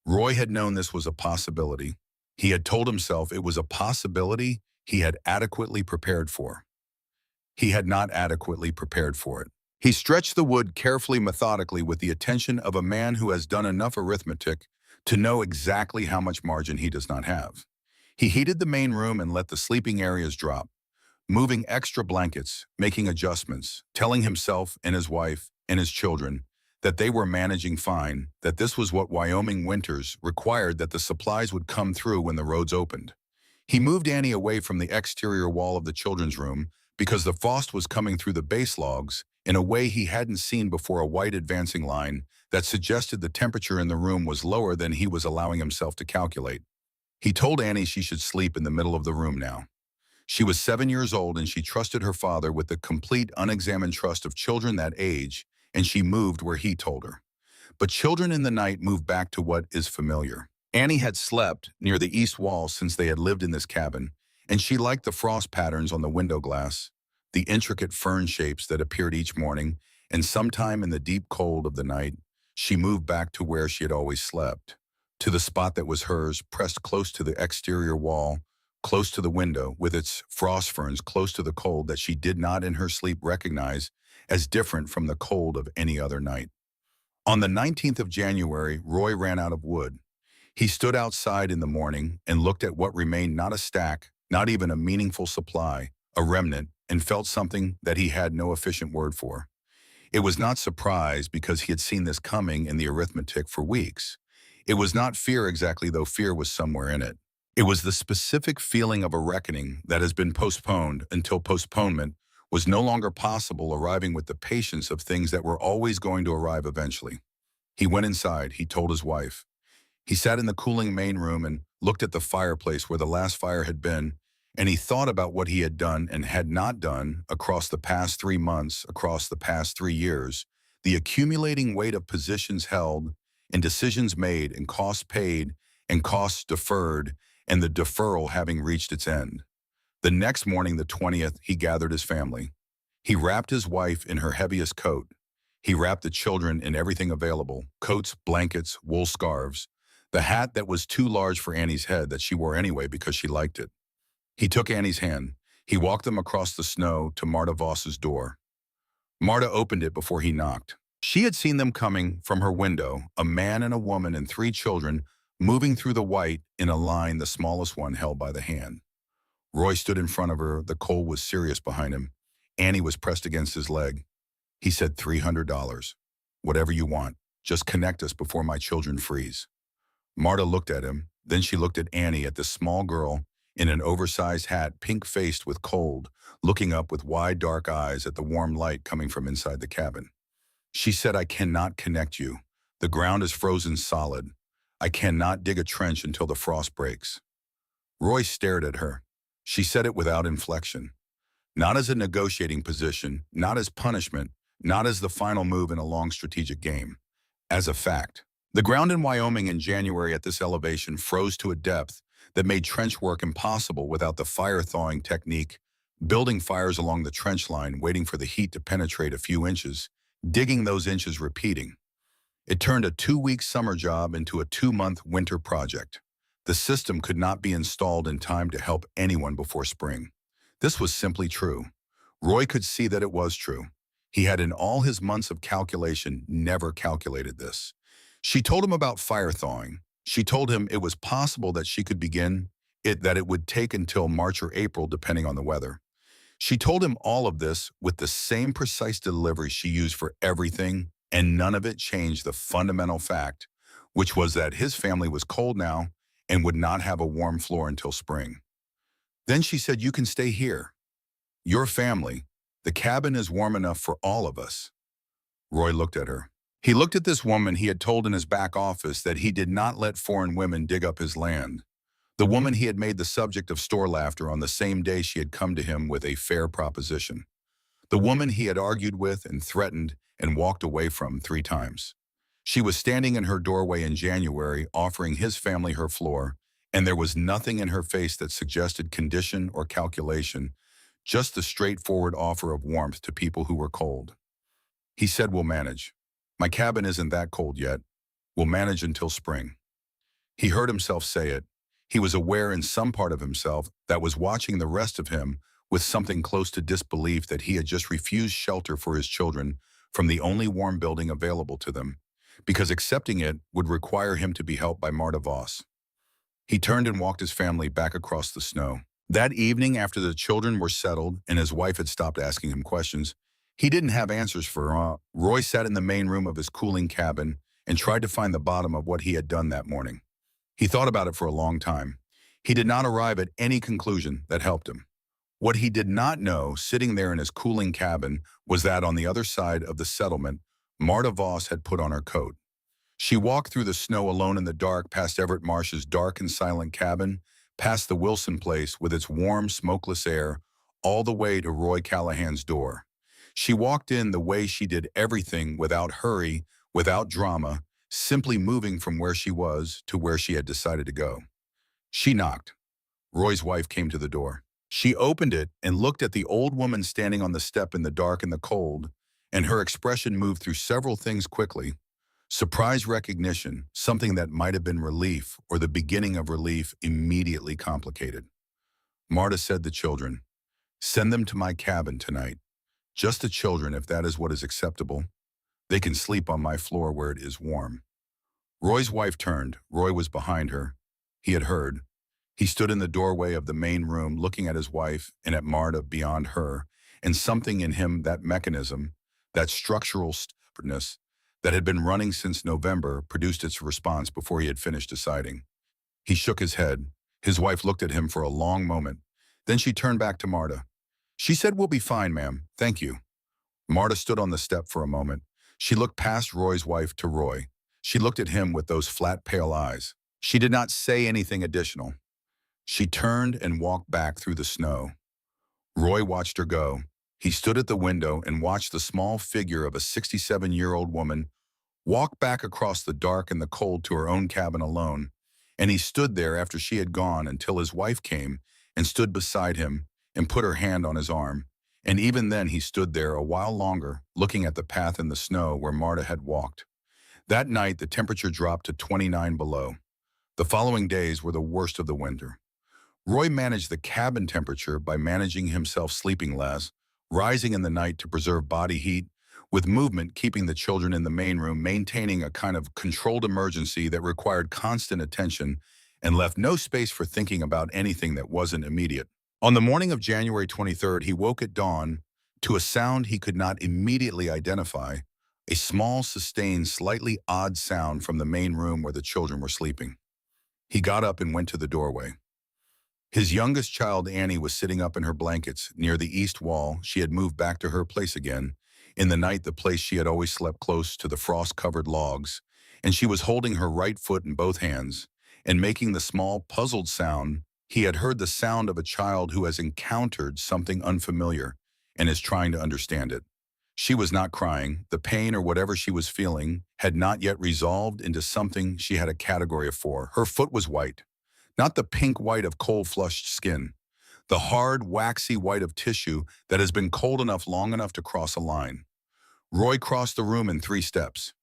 Roy had known this was a possibility. He had told himself it was a possibility he had adequately prepared for. He had not adequately prepared for it. He stretched the wood carefully, methodically, with the attention of a man who has done enough arithmetic to know exactly how much margin he does not have. He heated the main room and let the sleeping areas drop, moving extra blankets, making adjustments, telling himself and his wife and his children that they were managing fine, that this was what Wyoming winters required, that the supplies would come through when the roads opened. He moved Annie away from the exterior wall of the children's room because the frost was coming through the base logs in a way he hadn't seen before, a white advancing line that suggested the temperature in the room was lower than he was allowing himself to calculate. He told Annie she should sleep in the middle of the room now. She was 7 years old and she trusted her father with the complete, unexamined trust of children that age, and she moved where he told her. But children in the night move back to what is familiar. Annie had slept near the east wall since they had lived in this cabin, and she liked the frost patterns on the window glass, the intricate fern shapes that appeared each morning, and sometime in the deep cold of the night, she moved back to where she had always slept, to the spot that was hers, pressed close to the exterior wall, close to the window, with its frost ferns close to the cold that she did not in her sleep recognize as different from the cold of any other night. On the 19th of January, Roy ran out of wood. He stood outside in the morning and looked at what remained not a stack, not even a meaningful supply, a remnant, and felt something that he had no efficient word for. It was not surprise because he had seen this coming in the arithmetic for weeks. It was not fear exactly, though fear was somewhere in it. It was the specific feeling of a reckoning that has been postponed until postponement was no longer possible, arriving with the patience of things that were always going to arrive eventually. He went inside, he told his wife. He sat in the cooling main room and looked at the fireplace where the last fire had been, and he thought about what he had done and had not done across the past 3 months, across the past 3 years, the accumulating weight of positions held and decisions made and costs paid and costs deferred, and the deferral having reached its end. The next morning, the 20th, he gathered his family. He wrapped his wife in her heaviest coat. He wrapped the children in everything available, coats, blankets, wool scarves, the hat that was too large for Annie's head that she wore anyway because she liked it. He took Annie's hand. He walked them across the snow to Marta Voss's door. Marta opened it before he knocked. She had seen them coming from her window, a man and a woman and 3 children, moving through the white in a line, the smallest one held by the hand. Roy stood in front of her. The cold was serious behind him. Annie was pressed against his leg. He said, $300. Whatever you want. Just connect us before my children freeze. Marta looked at him. Then she looked at Annie, at this small girl in an oversized hat, pink-faced with cold, looking up with wide, dark eyes at the warm light coming from inside the cabin. She said, I cannot connect you. The ground is frozen solid. I cannot dig a trench until the frost breaks. Roy stared at her. She said it without inflection. Not as a negotiating position, not as punishment, not as the final move in a long strategic game. As a fact. The ground in Wyoming in January at this elevation froze to a depth that made trench work impossible without the fire-thawing technique, building fires along the trench line, waiting for the heat to penetrate a few inches, digging those inches, repeating. It turned a 2-week summer job into a 2-month winter project. The system could not be installed in time to help anyone before spring. This was simply true. Roy could see that it was true. He had in all his months of calculation never calculated this. She told him about fire thawing. She told him it was possible that she could begin it, that it would take until March or April depending on the weather. She told him all of this with the same precise delivery she used for everything, and none of it changed the fundamental fact, which was that his family was cold now and would not have a warm floor until spring. Then she said, you can stay here. Your family. The cabin is warm enough for all of us. Roy looked at her. He looked at this woman he had told in his back office that he did not let foreign women dig up his land. The woman he had made the subject of store laughter on the same day she had come to him with a fair proposition. The woman he had argued with and threatened and walked away from 3 times. She was standing in her doorway in January offering his family her floor, and there was nothing in her face that suggested condition or calculation, just the straightforward offer of warmth to people who were cold. He said, we'll manage. My cabin isn't that cold yet. We'll manage until spring. He heard himself say it. He was aware in some part of himself that was watching the rest of him with something close to disbelief that he had just refused shelter for his children from the only warm building available to them, because accepting it would require him to be helped by Marta Voss. He turned and walked his family back across the snow. That evening, after the children were settled and his wife had stopped asking him questions, he didn't have answers for her. Roy sat in the main room of his cooling cabin and tried to find the bottom of what he had done that morning. He thought about it for a long time. He did not arrive at any conclusion that helped him. What he did not know, sitting there in his cooling cabin, was that on the other side of the settlement, Marta Voss had put on her coat. She walked through the snow alone in the dark, past Everett Marsh's dark and silent cabin, past the Wilson place with its warm, smokeless air, all the way to Roy Callahan's door. She walked in the way she did everything, without hurry, without drama, simply moving from where she was to where she had decided to go. She knocked. Roy's wife came to the door. She opened it and looked at the old woman standing on the step in the dark and the cold, and her expression moved through several things quickly. Surprise recognition, something that might have been relief or the beginning of relief, immediately complicated. Marta said to children, "Send them to my cabin tonight. Just the children, if that is what is acceptable. They can sleep on my floor where it is warm." Roy's wife turned. Roy was behind her. He had heard. He stood in the doorway of the main room, looking at his wife and at Marta beyond her, and something in him, that mechanism, that structural stubbornness that had been running since November, produced its response before he had finished deciding. He shook his head. His wife looked at him for a long moment. Then she turned back to Marta. She said, "We'll be fine, ma'am. Thank you." Marta stood on the step for a moment. She looked past Roy's wife to Roy. She looked at him with those flat, pale eyes. She did not say anything additional. She turned and walked back through the snow. Roy watched her go. He stood at the window and watched the small figure of a 67-year-old woman walk back across the dark and the cold to her own cabin alone, and he stood there after she had gone until his wife came and stood beside him and put her hand on his arm, and even then he stood there a while longer, looking at the path in the snow where Marta had walked. That night, the temperature dropped to 29 below. The following days were the worst of the winter. Roy managed the cabin temperature by managing himself sleeping less, rising in the night to preserve body heat, with movement keeping the children in the main room, maintaining a kind of controlled emergency that required constant attention and left no space for thinking about anything that wasn't immediate. On the morning of January 23rd, he woke at dawn to a sound he could not immediately identify, a small, sustained, slightly odd sound from the main room where the children were sleeping. He got up and went to the doorway. His youngest child, Annie, was sitting up in her blankets near the east wall. She had moved back to her place again. In the night, the place she had always slept close to the frost-covered logs, and she was holding her right foot in both hands and making the small, puzzled sound. He had heard the sound of a child who has encountered something unfamiliar and is trying to understand it. She was not crying. The pain or whatever she was feeling had not yet resolved into something she had a category for. Her foot was white, not the pink white of cold-flushed skin, the hard, waxy white of tissue that has been cold enough long enough to cross a line. Roy crossed the room in 3 steps.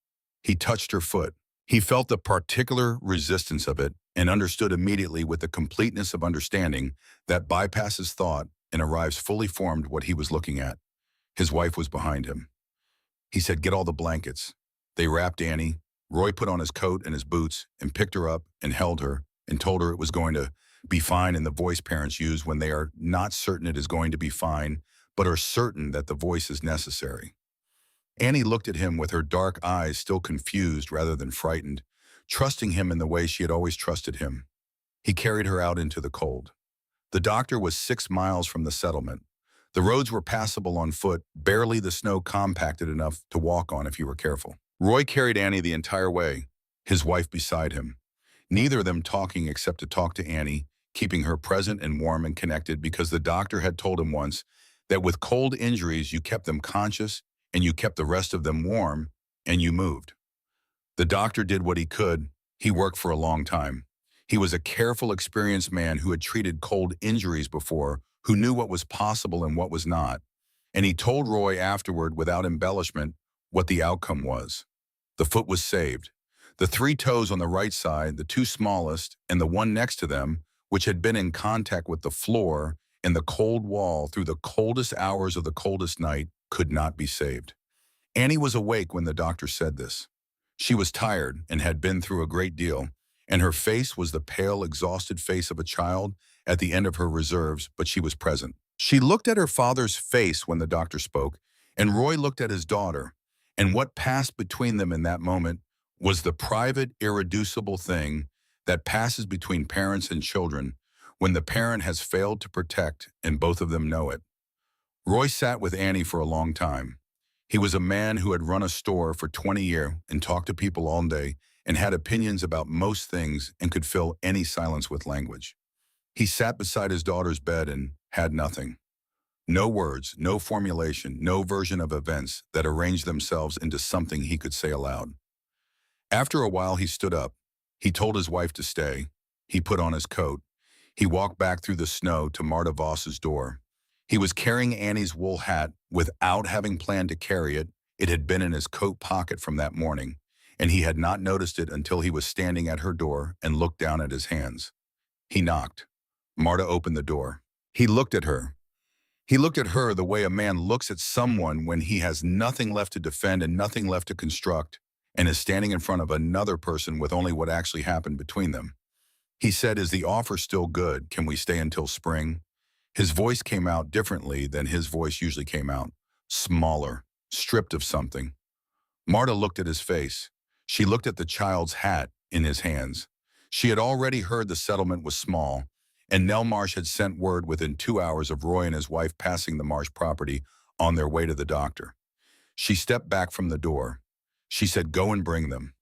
He touched her foot. He felt the particular resistance of it and understood immediately, with the completeness of understanding that bypasses thought and arrives fully formed, what he was looking at. His wife was behind him. He said, "Get all the blankets." They wrapped Annie. Roy put on his coat and his boots and picked her up and held her and told her it was going to be fine, in the voice parents use when they are not certain it is going to be fine, but are certain that the voice is necessary. Annie looked at him with her dark eyes still confused rather than frightened, trusting him in the way she had always trusted him. He carried her out into the cold. The doctor was 6 miles from the settlement. The roads were passable on foot, barely the snow compacted enough to walk on if you were careful. Roy carried Annie the entire way, his wife beside him. Neither of them talking except to talk to Annie, keeping her present and warm and connected, because the doctor had told him once that with cold injuries you kept them conscious and you kept the rest of them warm and you moved. The doctor did what he could. He worked for a long time. He was a careful, experienced man who had treated cold injuries before, who knew what was possible and what was not. And he told Roy afterward, without embellishment, what the outcome was. The foot was saved. The 3 toes on the right side, the 2 smallest, and the one next to them, which had been in contact with the floor and the cold wall through the coldest hours of the coldest night, could not be saved. Annie was awake when the doctor said this. She was tired and had been through a great deal, and her face was the pale, exhausted face of a child at the end of her reserves, but she was present. She looked at her father's face when the doctor spoke, and Roy looked at his daughter, and what passed between them in that moment was the private, irreducible thing that passes between parents and children when the parent has failed to protect and both of them know it. Roy sat with Annie for a long time. He was a man who had run a store for 20 years and talked to people all day and had opinions about most things and could fill any silence with language. He sat beside his daughter's bed and had nothing. No words, no formulation, no version of events that arranged themselves into something he could say aloud. After a while, he stood up. He told his wife to stay. He put on his coat. He walked back through the snow to Marta Voss's door. He was carrying Annie's wool hat without having planned to carry it. It had been in his coat pocket from that morning, and he had not noticed it until he was standing at her door and looked down at his hands. He knocked. Marta opened the door. He looked at her. He looked at her the way a man looks at someone when he has nothing left to defend and nothing left to construct, and is standing in front of another person with only what actually happened between them. He said, "Is the offer still good? Can we stay until spring?" His voice came out differently than his voice usually came out, smaller, stripped of something. Marta looked at his face. She looked at the child's hat in his hands. She had already heard the settlement was small, and Nell Marsh had sent word within 2 hours of Roy and his wife passing the Marsh property on their way to the doctor. She stepped back from the door. She said, "Go and bring them."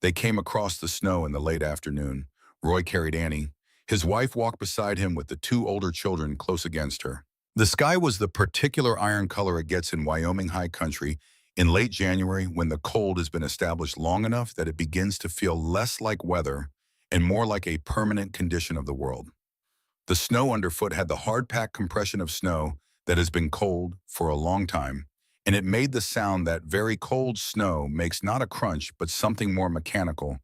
They came across the snow in the late afternoon. Roy carried Annie. His wife walked beside him with the 2 older children close against her. The sky was the particular iron color it gets in Wyoming high country in late January when the cold has been established long enough that it begins to feel less like weather and more like a permanent condition of the world. The snow underfoot had the hard-packed compression of snow that has been cold for a long time, and it made the sound that very cold snow makes, not a crunch, but something more mechanical,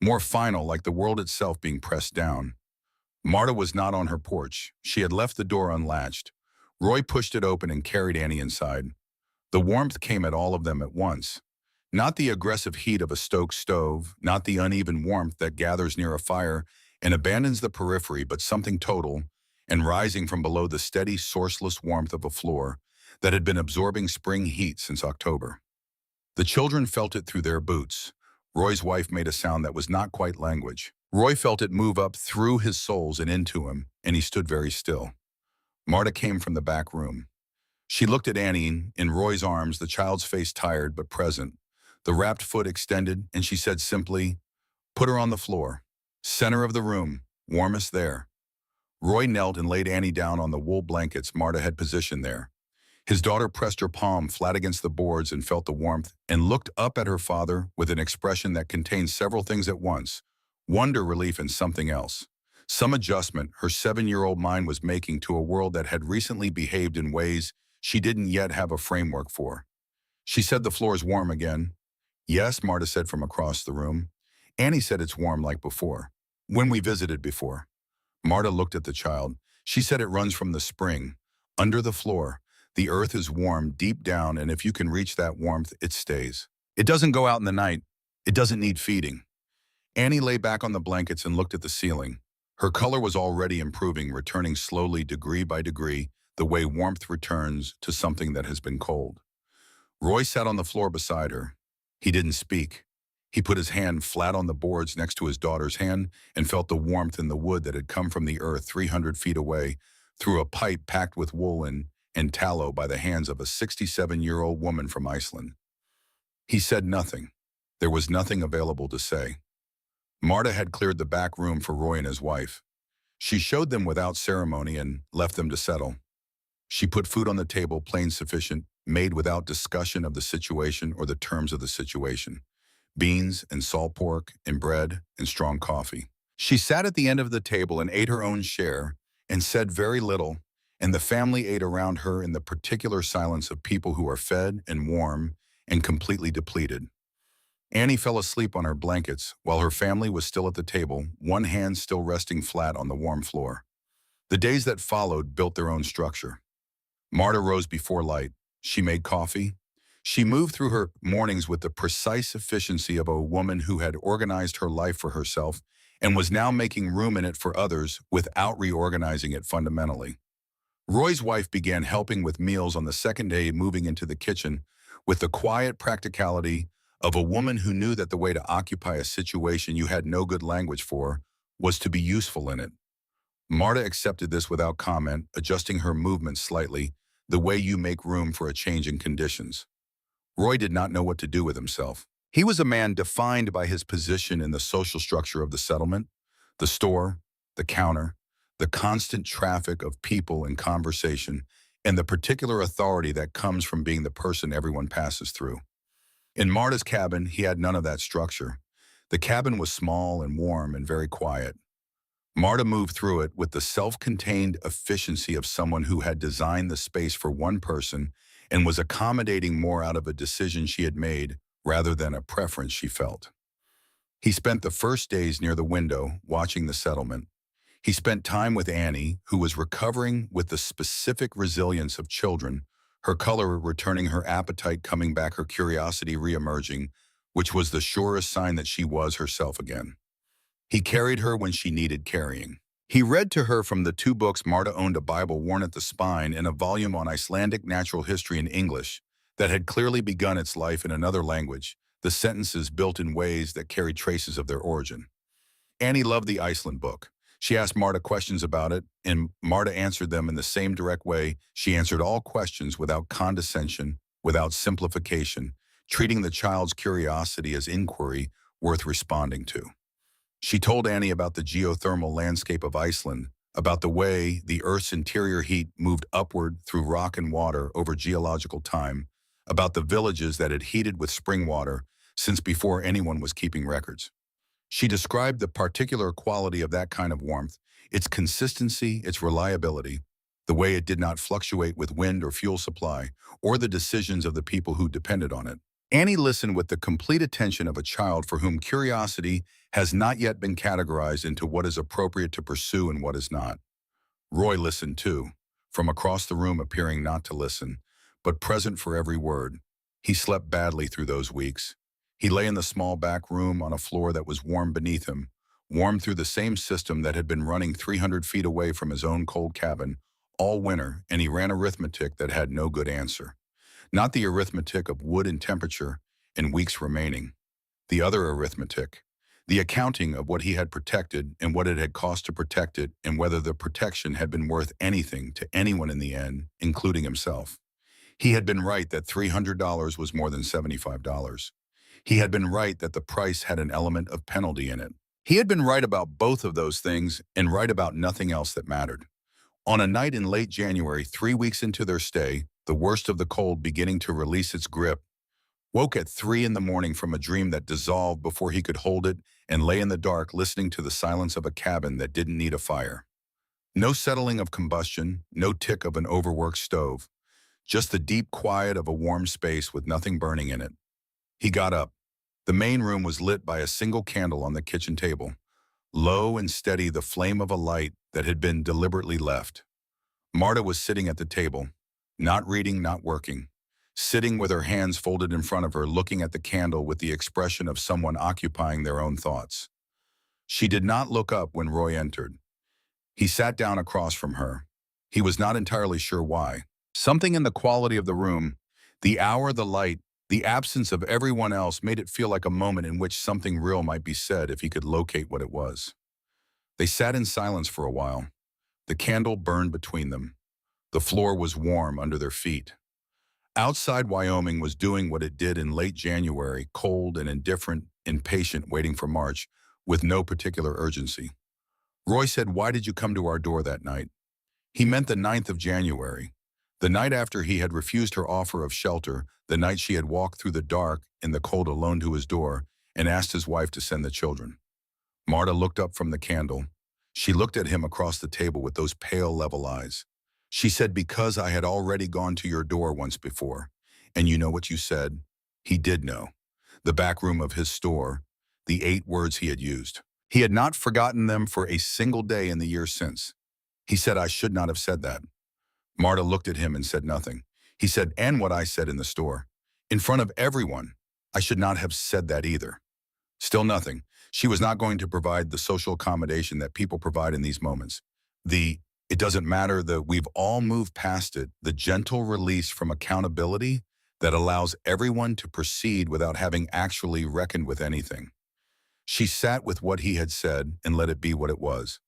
more final, like the world itself being pressed down. Marta was not on her porch. She had left the door unlatched. Roy pushed it open and carried Annie inside. The warmth came at all of them at once. Not the aggressive heat of a stoked stove, not the uneven warmth that gathers near a fire and abandons the periphery, but something total and rising from below the steady, sourceless warmth of a floor that had been absorbing spring heat since October. The children felt it through their boots. Roy's wife made a sound that was not quite language. Roy felt it move up through his soles and into him, and he stood very still. Marta came from the back room. She looked at Annie in Roy's arms, the child's face tired but present, the wrapped foot extended, and she said simply, "Put her on the floor. Center of the room, warmest there." Roy knelt and laid Annie down on the wool blankets Marta had positioned there. His daughter pressed her palm flat against the boards and felt the warmth and looked up at her father with an expression that contained several things at once, wonder, relief, and something else. Some adjustment her 7-year-old mind was making to a world that had recently behaved in ways she didn't yet have a framework for. She said, "The floor is warm again." "Yes," Marta said from across the room. "Annie said it's warm like before, when we visited before." Marta looked at the child. She said, "It runs from the spring, under the floor. The earth is warm deep down, and if you can reach that warmth, it stays. It doesn't go out in the night. It doesn't need feeding." Annie lay back on the blankets and looked at the ceiling. Her color was already improving, returning slowly, degree by degree, the way warmth returns to something that has been cold. Roy sat on the floor beside her. He didn't speak. He put his hand flat on the boards next to his daughter's hand and felt the warmth in the wood that had come from the earth 300 feet away through a pipe packed with wool and tallow by the hands of a 67-year-old woman from Iceland. He said nothing. There was nothing available to say. Marta had cleared the back room for Roy and his wife. She showed them without ceremony and left them to settle. She put food on the table, plain sufficient, made without discussion of the situation or the terms of the situation. Beans and salt pork and bread and strong coffee. She sat at the end of the table and ate her own share and said very little, and the family ate around her in the particular silence of people who are fed and warm and completely depleted. Annie fell asleep on her blankets while her family was still at the table, one hand still resting flat on the warm floor. The days that followed built their own structure. Marta rose before light. She made coffee. She moved through her mornings with the precise efficiency of a woman who had organized her life for herself and was now making room in it for others without reorganizing it fundamentally. Roy's wife began helping with meals on the second day, moving into the kitchen with the quiet practicality of a woman who knew that the way to occupy a situation you had no good language for was to be useful in it. Marta accepted this without comment, adjusting her movements slightly, the way you make room for a change in conditions. Roy did not know what to do with himself. He was a man defined by his position in the social structure of the settlement, the store, the counter, the constant traffic of people and conversation, and the particular authority that comes from being the person everyone passes through. In Marta's cabin, he had none of that structure. The cabin was small and warm and very quiet. Marta moved through it with the self-contained efficiency of someone who had designed the space for one person and was accommodating more out of a decision she had made rather than a preference she felt. He spent the first days near the window, watching the settlement. He spent time with Annie, who was recovering with the specific resilience of children, her color returning, her appetite coming back, her curiosity re-emerging, which was the surest sign that she was herself again. He carried her when she needed carrying. He read to her from the two books. Marta owned a Bible worn at the spine and a volume on Icelandic natural history in English that had clearly begun its life in another language, the sentences built in ways that carried traces of their origin. Annie loved the Iceland book. She asked Marta questions about it, and Marta answered them in the same direct way. She answered all questions without condescension, without simplification, treating the child's curiosity as inquiry worth responding to. She told Annie about the geothermal landscape of Iceland, about the way the Earth's interior heat moved upward through rock and water over geological time, about the villages that had heated with spring water since before anyone was keeping records. She described the particular quality of that kind of warmth, its consistency, its reliability, the way it did not fluctuate with wind or fuel supply, or the decisions of the people who depended on it. Annie listened with the complete attention of a child for whom curiosity has not yet been categorized into what is appropriate to pursue and what is not. Roy listened too, from across the room, appearing not to listen, but present for every word. He slept badly through those weeks. He lay in the small back room on a floor that was warm beneath him, warm through the same system that had been running 300 feet away from his own cold cabin all winter, and he ran arithmetic that had no good answer. Not the arithmetic of wood and temperature and weeks remaining. The other arithmetic, the accounting of what he had protected and what it had cost to protect it, and whether the protection had been worth anything to anyone in the end, including himself. He had been right that $300 was more than $75. He had been right that the price had an element of penalty in it. He had been right about both of those things and right about nothing else that mattered. On a night in late January, 3 weeks into their stay, the worst of the cold beginning to release its grip, woke at 3 in the morning from a dream that dissolved before he could hold it, and lay in the dark listening to the silence of a cabin that didn't need a fire. No settling of combustion, no tick of an overworked stove, just the deep quiet of a warm space with nothing burning in it. He got up. The main room was lit by a single candle on the kitchen table, low and steady, the flame of a light that had been deliberately left. Marta was sitting at the table, not reading, not working, sitting with her hands folded in front of her, looking at the candle with the expression of someone occupying their own thoughts. She did not look up when Roy entered. He sat down across from her. He was not entirely sure why. Something in the quality of the room, the hour, the light, the absence of everyone else made it feel like a moment in which something real might be said if he could locate what it was. They sat in silence for a while. The candle burned between them. The floor was warm under their feet. Outside, Wyoming was doing what it did in late January, cold and indifferent, impatient, waiting for March, with no particular urgency. Roy said, "Why did you come to our door that night?" He meant the 9th of January, the night after he had refused her offer of shelter, the night she had walked through the dark in the cold alone to his door and asked his wife to send the children. Marta looked up from the candle. She looked at him across the table with those pale, level eyes. She said, "Because I had already gone to your door once before. And you know what you said?" He did know. The back room of his store, the 8 words he had used. He had not forgotten them for a single day in the years since. He said, "I should not have said that." Marta looked at him and said nothing. He said, "And what I said in the store. In front of everyone. I should not have said that either." Still nothing. She was not going to provide the social accommodation that people provide in these moments. It doesn't matter, we've all moved past it, the gentle release from accountability that allows everyone to proceed without having actually reckoned with anything. She sat with what he had said and let it be what it was.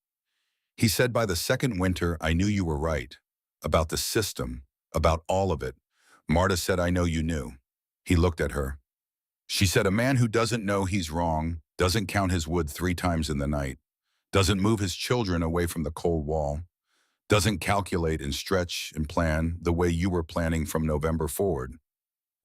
He said, by the second winter, I knew you were right. About the system, about all of it. Marta said, I know you knew. He looked at her. She said, a man who doesn't know he's wrong, doesn't count his wood 3 times in the night, doesn't move his children away from the cold wall, doesn't calculate and stretch and plan the way you were planning from November forward.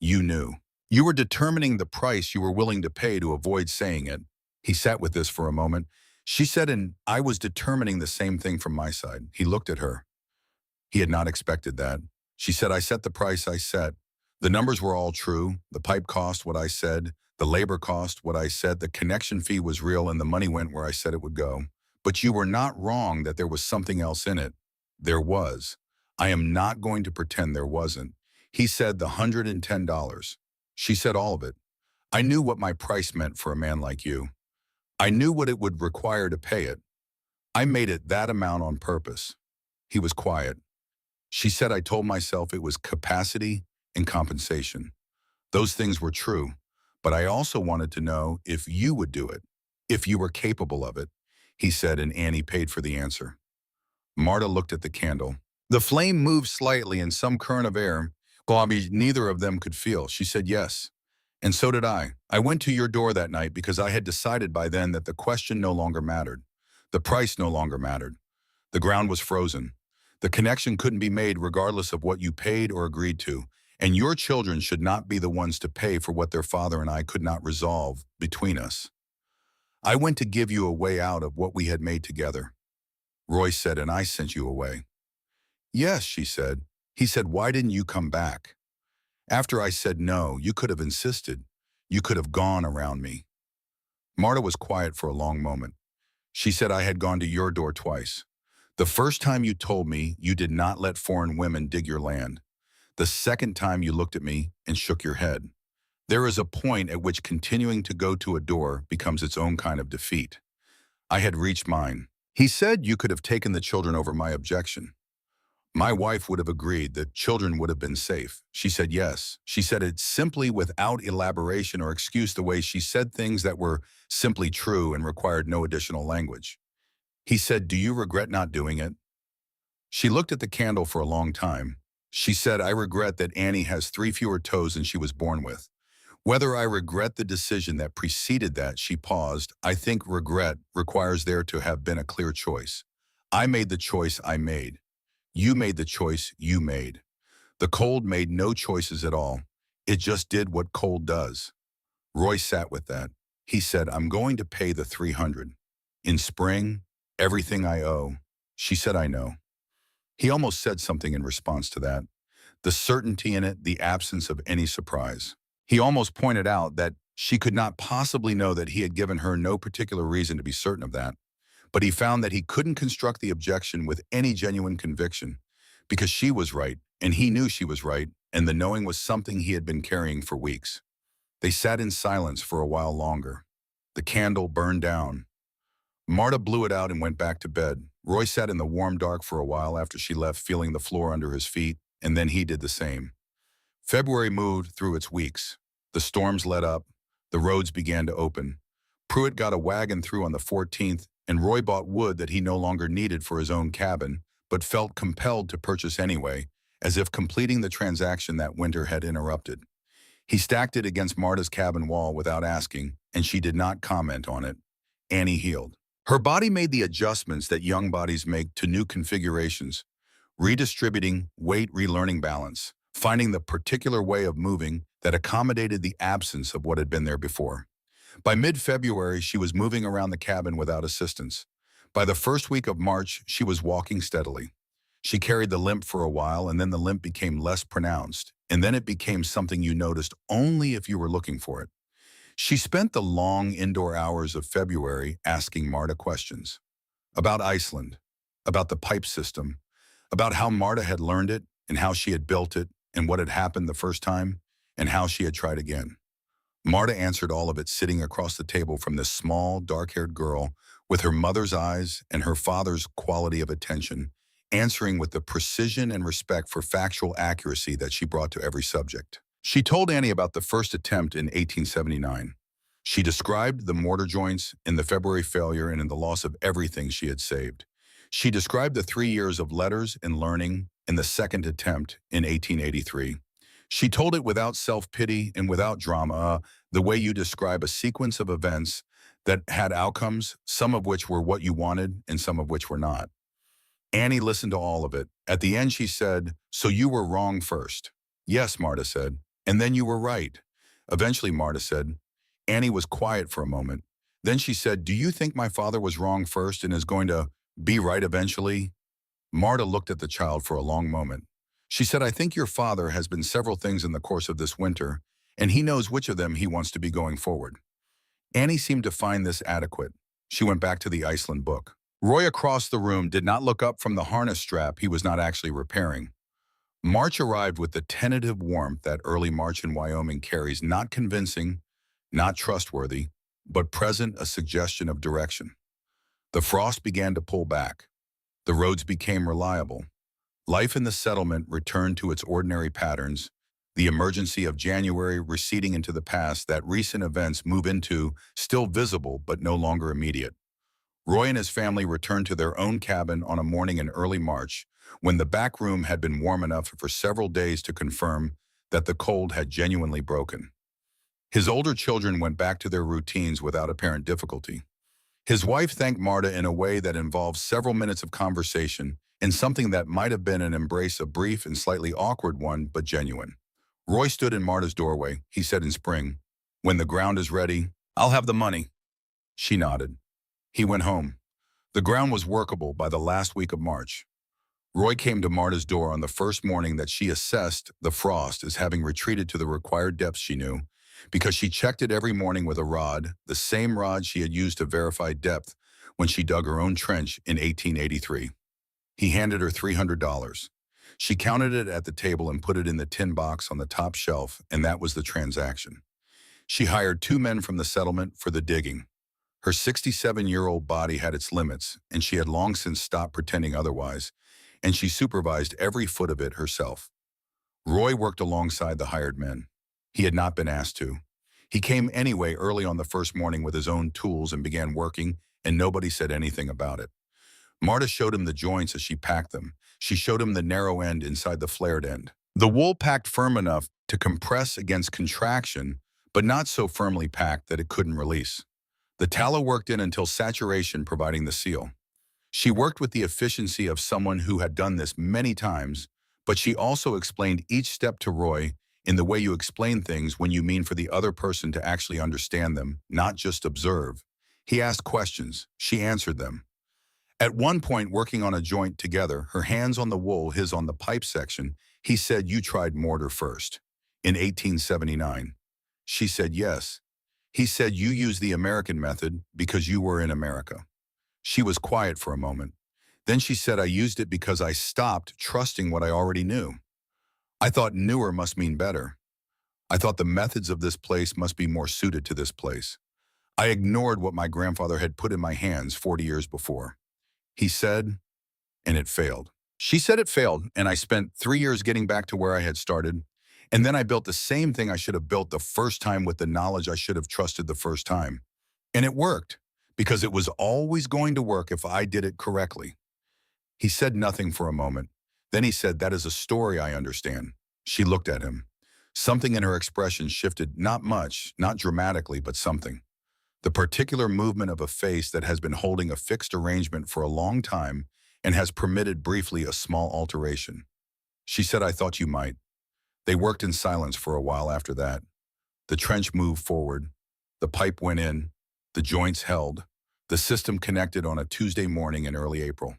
You knew. You were determining the price you were willing to pay to avoid saying it. He sat with this for a moment. She said, and I was determining the same thing from my side. He looked at her. He had not expected that. She said, I set the price I set. The numbers were all true. The pipe cost what I said. The labor cost what I said. The connection fee was real and the money went where I said it would go. But you were not wrong that there was something else in it. There was. I am not going to pretend there wasn't. He said the $110. She said all of it. I knew what my price meant for a man like you. I knew what it would require to pay it. I made it that amount on purpose. He was quiet. She said, I told myself it was capacity and compensation. Those things were true, but I also wanted to know if you would do it, if you were capable of it. He said, and Annie paid for the answer. Marta looked at the candle. The flame moved slightly in some current of air, Bobby neither of them could feel. She said, yes. And so did I. I went to your door that night because I had decided by then that the question no longer mattered. The price no longer mattered. The ground was frozen. The connection couldn't be made regardless of what you paid or agreed to, and your children should not be the ones to pay for what their father and I could not resolve between us. I went to give you a way out of what we had made together. Roy said, and I sent you away. Yes, she said. He said, why didn't you come back? After I said no, you could have insisted. You could have gone around me. Marta was quiet for a long moment. She said, I had gone to your door twice. The first time you told me you did not let foreign women dig your land. The second time you looked at me and shook your head. There is a point at which continuing to go to a door becomes its own kind of defeat. I had reached mine. He said you could have taken the children over my objection. My wife would have agreed that children would have been safe. She said yes. She said it simply without elaboration or excuse, the way she said things that were simply true and required no additional language. He said, do you regret not doing it? She looked at the candle for a long time. She said, I regret that Annie has 3 fewer toes than she was born with. Whether I regret the decision that preceded that, she paused. I think regret requires there to have been a clear choice. I made the choice I made. You made the choice you made. The cold made no choices at all. It just did what cold does. Roy sat with that. He said, I'm going to pay the $300. In spring, everything I owe. She said, I know. He almost said something in response to that. The certainty in it, the absence of any surprise. He almost pointed out that she could not possibly know that he had given her no particular reason to be certain of that. But he found that he couldn't construct the objection with any genuine conviction, because she was right, and he knew she was right, and the knowing was something he had been carrying for weeks. They sat in silence for a while longer. The candle burned down. Marta blew it out and went back to bed. Roy sat in the warm dark for a while after she left, feeling the floor under his feet, and then he did the same. February moved through its weeks. The storms let up. The roads began to open. Pruitt got a wagon through on the 14th, and Roy bought wood that he no longer needed for his own cabin, but felt compelled to purchase anyway, as if completing the transaction that winter had interrupted. He stacked it against Marta's cabin wall without asking, and she did not comment on it. Annie healed. Her body made the adjustments that young bodies make to new configurations, redistributing weight, relearning balance, finding the particular way of moving that accommodated the absence of what had been there before. By mid-February, she was moving around the cabin without assistance. By the first week of March, she was walking steadily. She carried the limp for a while, and then the limp became less pronounced, and then it became something you noticed only if you were looking for it. She spent the long indoor hours of February asking Marta questions about Iceland, about the pipe system, about how Marta had learned it and how she had built it and what had happened the first time and how she had tried again. Marta answered all of it sitting across the table from this small, dark-haired girl with her mother's eyes and her father's quality of attention, answering with the precision and respect for factual accuracy that she brought to every subject. She told Annie about the first attempt in 1879. She described the mortar joints in the February failure and in the loss of everything she had saved. She described the 3 years of letters and learning in the second attempt in 1883. She told it without self-pity and without drama, the way you describe a sequence of events that had outcomes, some of which were what you wanted and some of which were not. Annie listened to all of it. At the end, she said, "So you were wrong first." "Yes," Marta said. "And then you were right." Eventually, Marta said. Annie was quiet for a moment. Then she said, "Do you think my father was wrong first and is going to be right eventually?" Marta looked at the child for a long moment. She said, "I think your father has been several things in the course of this winter, and he knows which of them he wants to be going forward." Annie seemed to find this adequate. She went back to the Iceland book. Roy across the room did not look up from the harness strap he was not actually repairing. March arrived with the tentative warmth that early March in Wyoming carries, not convincing, not trustworthy, but present, a suggestion of direction. The frost began to pull back. The roads became reliable. Life in the settlement returned to its ordinary patterns, the emergency of January receding into the past that recent events move into, still visible but no longer immediate. Roy and his family returned to their own cabin on a morning in early March, when the back room had been warm enough for several days to confirm that the cold had genuinely broken. His older children went back to their routines without apparent difficulty. His wife thanked Marta in a way that involved several minutes of conversation and something that might have been an embrace, a brief and slightly awkward one, but genuine. Roy stood in Marta's doorway. He said in spring, "When the ground is ready, I'll have the money." She nodded. He went home. The ground was workable by the last week of March. Roy came to Marta's door on the first morning that she assessed the frost as having retreated to the required depths she knew, because she checked it every morning with a rod, the same rod she had used to verify depth when she dug her own trench in 1883. He handed her $300. She counted it at the table and put it in the tin box on the top shelf, and that was the transaction. She hired 2 men from the settlement for the digging. Her 67-year-old body had its limits, and she had long since stopped pretending otherwise, and she supervised every foot of it herself. Roy worked alongside the hired men. He had not been asked to. He came anyway early on the first morning with his own tools and began working, and nobody said anything about it. Marta showed him the joints as she packed them. She showed him the narrow end inside the flared end. The wool packed firm enough to compress against contraction, but not so firmly packed that it couldn't release. The tallow worked in until saturation, providing the seal. She worked with the efficiency of someone who had done this many times, but she also explained each step to Roy in the way you explain things when you mean for the other person to actually understand them, not just observe. He asked questions. She answered them. At one point, working on a joint together, her hands on the wool, his on the pipe section, he said, "You tried mortar first." In 1879. She said yes. He said, "You used the American method because you were in America." She was quiet for a moment. Then she said, "I used it because I stopped trusting what I already knew. I thought newer must mean better. I thought the methods of this place must be more suited to this place. I ignored what my grandfather had put in my hands 40 years before." He said, and it failed. She said it failed, and I spent 3 years getting back to where I had started, and then I built the same thing I should have built the first time with the knowledge I should have trusted the first time. And it worked, because it was always going to work if I did it correctly. He said nothing for a moment. Then he said, "That is a story I understand." She looked at him. Something in her expression shifted, not much, not dramatically, but something. The particular movement of a face that has been holding a fixed arrangement for a long time and has permitted briefly a small alteration. She said, "I thought you might." They worked in silence for a while after that. The trench moved forward. The pipe went in. The joints held. The system connected on a Tuesday morning in early April.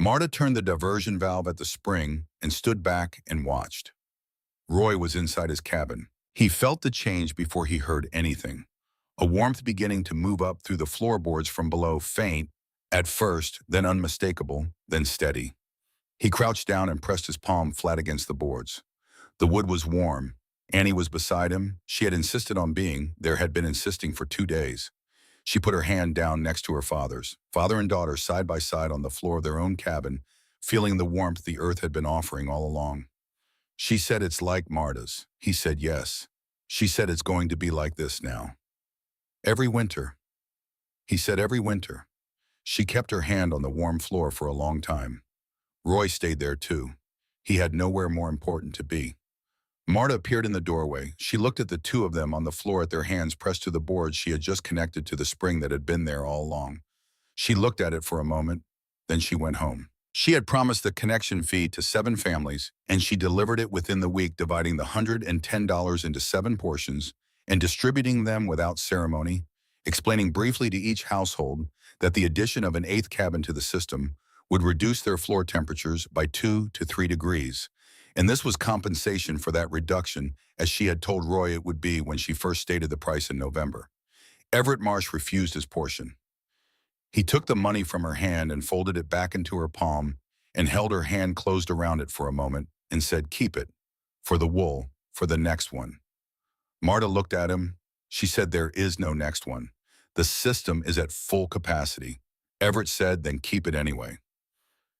Marta turned the diversion valve at the spring and stood back and watched. Roy was inside his cabin. He felt the change before he heard anything. A warmth beginning to move up through the floorboards from below, faint at first, then unmistakable, then steady. He crouched down and pressed his palm flat against the boards. The wood was warm. Annie was beside him. She had insisted on being, there had been insisting for 2 days. She put her hand down next to her father's. Father and daughter side by side on the floor of their own cabin, feeling the warmth the earth had been offering all along. She said, "It's like Marta's." He said, "Yes." She said, "It's going to be like this now. Every winter." He said, "Every winter." She kept her hand on the warm floor for a long time. Roy stayed there too. He had nowhere more important to be. Marta appeared in the doorway. She looked at the two of them on the floor at their hands pressed to the board she had just connected to the spring that had been there all along. She looked at it for a moment, then she went home. She had promised the connection fee to 7 families, and she delivered it within the week, dividing the $110 into 7 portions and distributing them without ceremony, explaining briefly to each household that the addition of an 8th cabin to the system would reduce their floor temperatures by 2 to 3 degrees. And this was compensation for that reduction, as she had told Roy it would be when she first stated the price in November. Everett Marsh refused his portion. He took the money from her hand and folded it back into her palm and held her hand closed around it for a moment and said, "Keep it. For the wool, for the next one." Marta looked at him. She said, "There is no next one. The system is at full capacity." Everett said, "Then keep it anyway."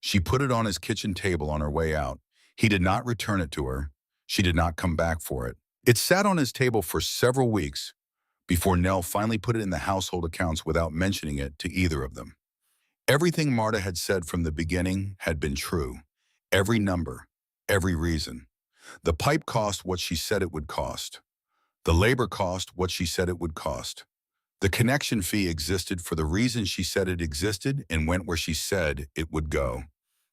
She put it on his kitchen table on her way out. He did not return it to her. She did not come back for it. It sat on his table for several weeks before Nell finally put it in the household accounts without mentioning it to either of them. Everything Marta had said from the beginning had been true. Every number, every reason. The pipe cost what she said it would cost. The labor cost what she said it would cost. The connection fee existed for the reason she said it existed and went where she said it would go.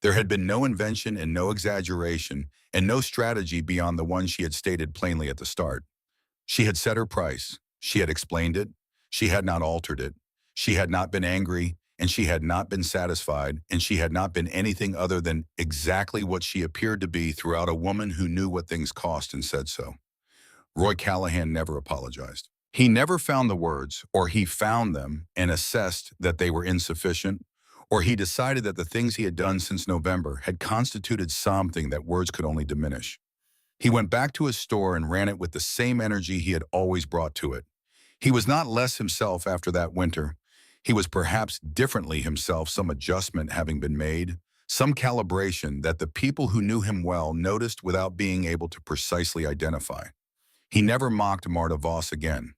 There had been no invention and no exaggeration and no strategy beyond the one she had stated plainly at the start. She had set her price. She had explained it. She had not altered it. She had not been angry, and she had not been satisfied, and she had not been anything other than exactly what she appeared to be throughout, a woman who knew what things cost and said so. Roy Callahan never apologized. He never found the words, or he found them and assessed that they were insufficient, or he decided that the things he had done since November had constituted something that words could only diminish. He went back to his store and ran it with the same energy he had always brought to it. He was not less himself after that winter. He was perhaps differently himself, some adjustment having been made, some calibration that the people who knew him well noticed without being able to precisely identify. He never mocked Marta Voss again.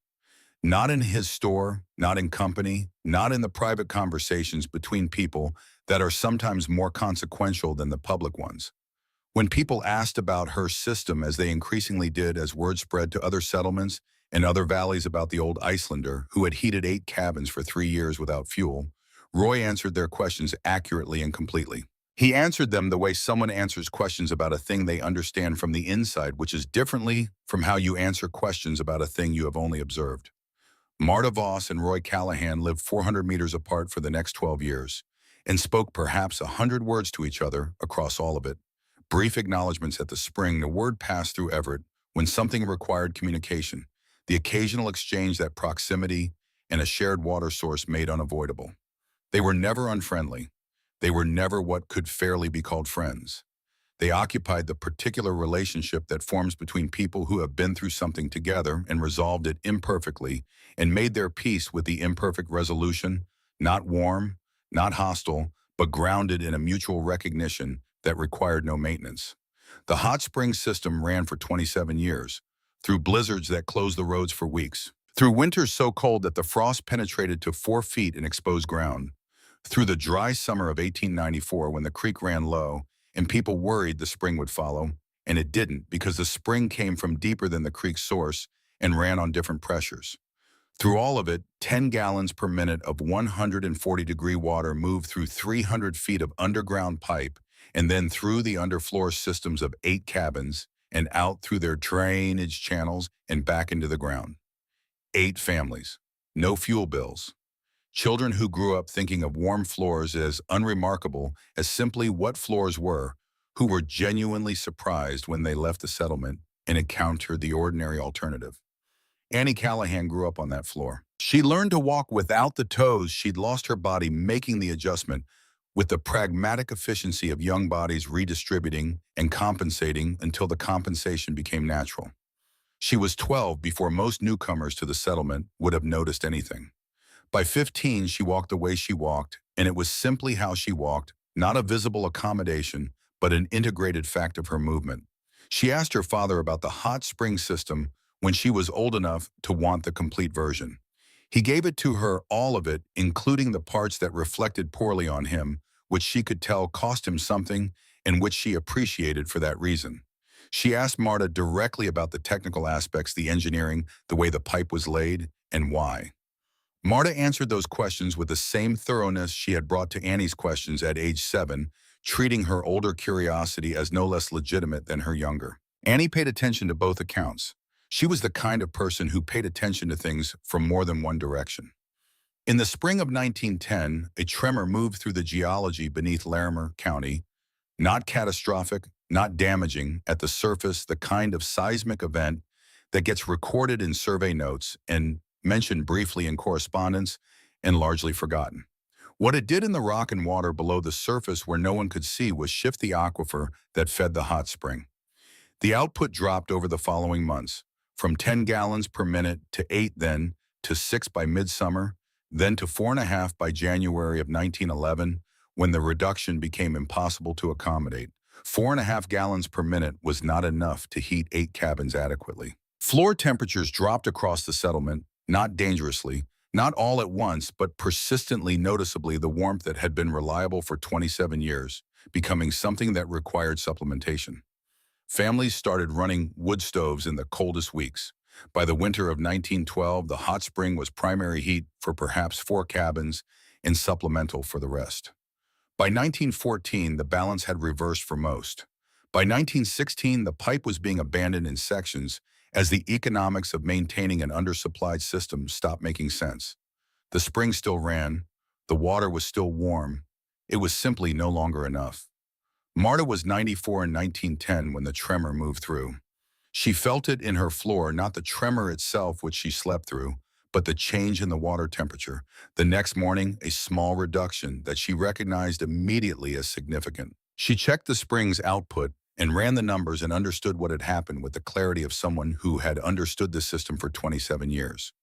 Not in his store, not in company, not in the private conversations between people that are sometimes more consequential than the public ones. When people asked about her system, as they increasingly did as word spread to other settlements and other valleys about the old Icelander who had heated 8 cabins for 3 years without fuel, Roy answered their questions accurately and completely. He answered them the way someone answers questions about a thing they understand from the inside, which is differently from how you answer questions about a thing you have only observed. Marta Voss and Roy Callahan lived 400 meters apart for the next 12 years and spoke perhaps 100 words to each other across all of it. Brief acknowledgments at the spring, the word passed through Everett when something required communication, the occasional exchange that proximity and a shared water source made unavoidable. They were never unfriendly. They were never what could fairly be called friends. They occupied the particular relationship that forms between people who have been through something together and resolved it imperfectly and made their peace with the imperfect resolution, not warm, not hostile, but grounded in a mutual recognition that required no maintenance. The hot spring system ran for 27 years, through blizzards that closed the roads for weeks, through winters so cold that the frost penetrated to 4 feet in exposed ground, through the dry summer of 1894 when the creek ran low and people worried the spring would follow, and it didn't because the spring came from deeper than the creek's source and ran on different pressures. Through all of it, 10 gallons per minute of 140-degree water moved through 300 feet of underground pipe and then through the underfloor systems of 8 cabins and out through their drainage channels and back into the ground. 8 families, no fuel bills. Children who grew up thinking of warm floors as unremarkable as simply what floors were, who were genuinely surprised when they left the settlement and encountered the ordinary alternative. Annie Callahan grew up on that floor. She learned to walk without the toes. She'd lost her body making the adjustment, with the pragmatic efficiency of young bodies redistributing and compensating until the compensation became natural. She was 12 before most newcomers to the settlement would have noticed anything. By 15, she walked the way she walked, and it was simply how she walked, not a visible accommodation, but an integrated fact of her movement. She asked her father about the hot spring system when she was old enough to want the complete version. He gave it to her, all of it, including the parts that reflected poorly on him, which she could tell cost him something and which she appreciated for that reason. She asked Marta directly about the technical aspects, the engineering, the way the pipe was laid, and why. Marta answered those questions with the same thoroughness she had brought to Annie's questions at age 7, treating her older curiosity as no less legitimate than her younger. Annie paid attention to both accounts. She was the kind of person who paid attention to things from more than one direction. In the spring of 1910, a tremor moved through the geology beneath Larimer County, not catastrophic, not damaging, at the surface, the kind of seismic event that gets recorded in survey notes and mentioned briefly in correspondence and largely forgotten. What it did in the rock and water below the surface where no one could see was shift the aquifer that fed the hot spring. The output dropped over the following months, from 10 gallons per minute to 8 then, to 6 by midsummer, then to 4.5 by January of 1911, when the reduction became impossible to accommodate. 4.5 gallons per minute was not enough to heat 8 cabins adequately. Floor temperatures dropped across the settlement, not dangerously, not all at once, but persistently, noticeably, the warmth that had been reliable for 27 years, becoming something that required supplementation. Families started running wood stoves in the coldest weeks. By the winter of 1912, the hot spring was primary heat for perhaps 4 cabins and supplemental for the rest. By 1914, the balance had reversed for most. By 1916, the pipe was being abandoned in sections as the economics of maintaining an undersupplied system stopped making sense. The spring still ran, the water was still warm, it was simply no longer enough. Marta was 94 in 1910 when the tremor moved through. She felt it in her floor, not the tremor itself which she slept through, but the change in the water temperature. The next morning, a small reduction that she recognized immediately as significant. She checked the spring's output and ran the numbers and understood what had happened with the clarity of someone who had understood the system for 27 years.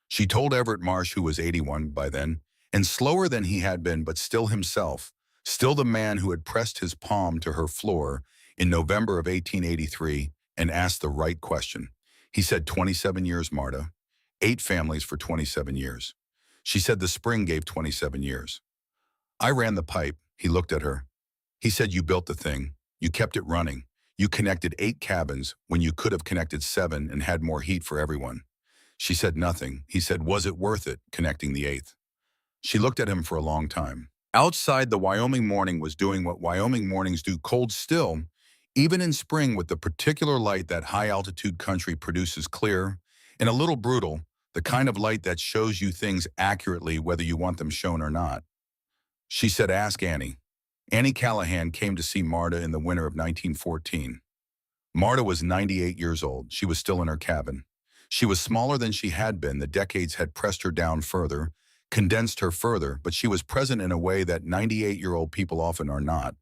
She told Everett Marsh, who was 81 by then, and slower than he had been, but still himself, still the man who had pressed his palm to her floor in November of 1883 and asked the right question. He said, 27 years, Marta. 8 families for 27 years. She said the spring gave 27 years. I ran the pipe. He looked at her. He said, you built the thing. You kept it running. You connected 8 cabins when you could have connected 7 and had more heat for everyone. She said nothing. He said, was it worth it, connecting the 8th? She looked at him for a long time. Outside, the Wyoming morning was doing what Wyoming mornings do, cold still, even in spring, with the particular light that high-altitude country produces, clear and a little brutal, the kind of light that shows you things accurately whether you want them shown or not. She said, ask Annie. Annie Callahan came to see Marta in the winter of 1914. Marta was 98 years old. She was still in her cabin. She was smaller than she had been. The decades had pressed her down further, condensed her further, but she was present in a way that 98-year-old people often are not.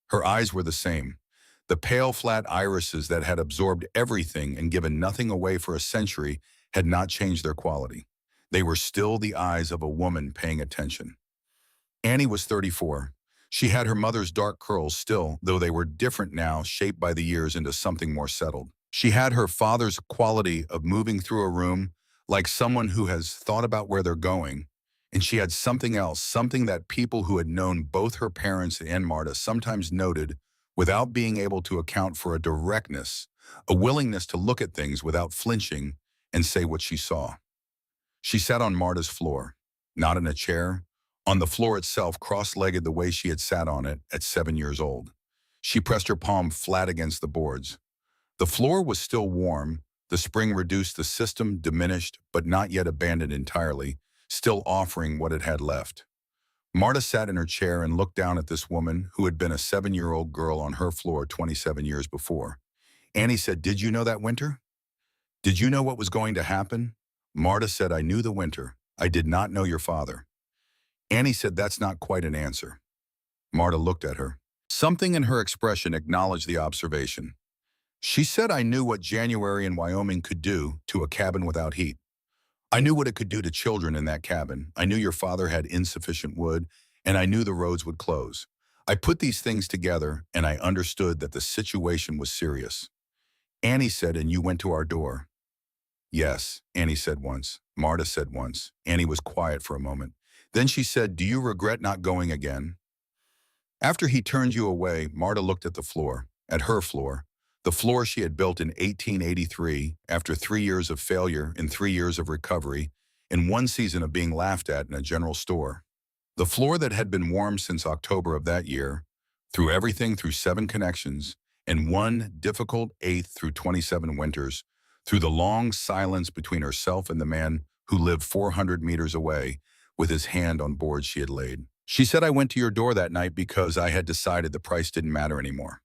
Her eyes were the same. The pale, flat irises that had absorbed everything and given nothing away for a century had not changed their quality. They were still the eyes of a woman paying attention. Annie was 34. She had her mother's dark curls still, though they were different now, shaped by the years into something more settled. She had her father's quality of moving through a room like someone who has thought about where they're going, and she had something else, something that people who had known both her parents and Marta sometimes noted without being able to account for, a directness, a willingness to look at things without flinching and say what she saw. She sat on Marta's floor, not in a chair, on the floor itself, cross-legged the way she had sat on it at 7 years old. She pressed her palm flat against the boards. The floor was still warm. The spring reduced the system, diminished, but not yet abandoned entirely, still offering what it had left. Marta sat in her chair and looked down at this woman who had been a 7-year-old girl on her floor 27 years before. Annie said, did you know that winter? Did you know what was going to happen? Marta said, I knew the winter. I did not know your father. Annie said, that's not quite an answer. Marta looked at her. Something in her expression acknowledged the observation. She said, I knew what January in Wyoming could do to a cabin without heat. I knew what it could do to children in that cabin. I knew your father had insufficient wood, and I knew the roads would close. I put these things together, and I understood that the situation was serious. Annie said, and you went to our door. Yes, Annie said once. Marta said once. Annie was quiet for a moment. Then she said, do you regret not going again? After he turned you away, Marta looked at the floor, at her floor, the floor she had built in 1883 after 3 years of failure and 3 years of recovery and one season of being laughed at in a general store. The floor that had been warm since October of that year, through everything through 7 connections, and one difficult 8th through 27 winters, through the long silence between herself and the man who lived 400 meters away, with his hand on boards she had laid. She said, I went to your door that night because I had decided the price didn't matter anymore.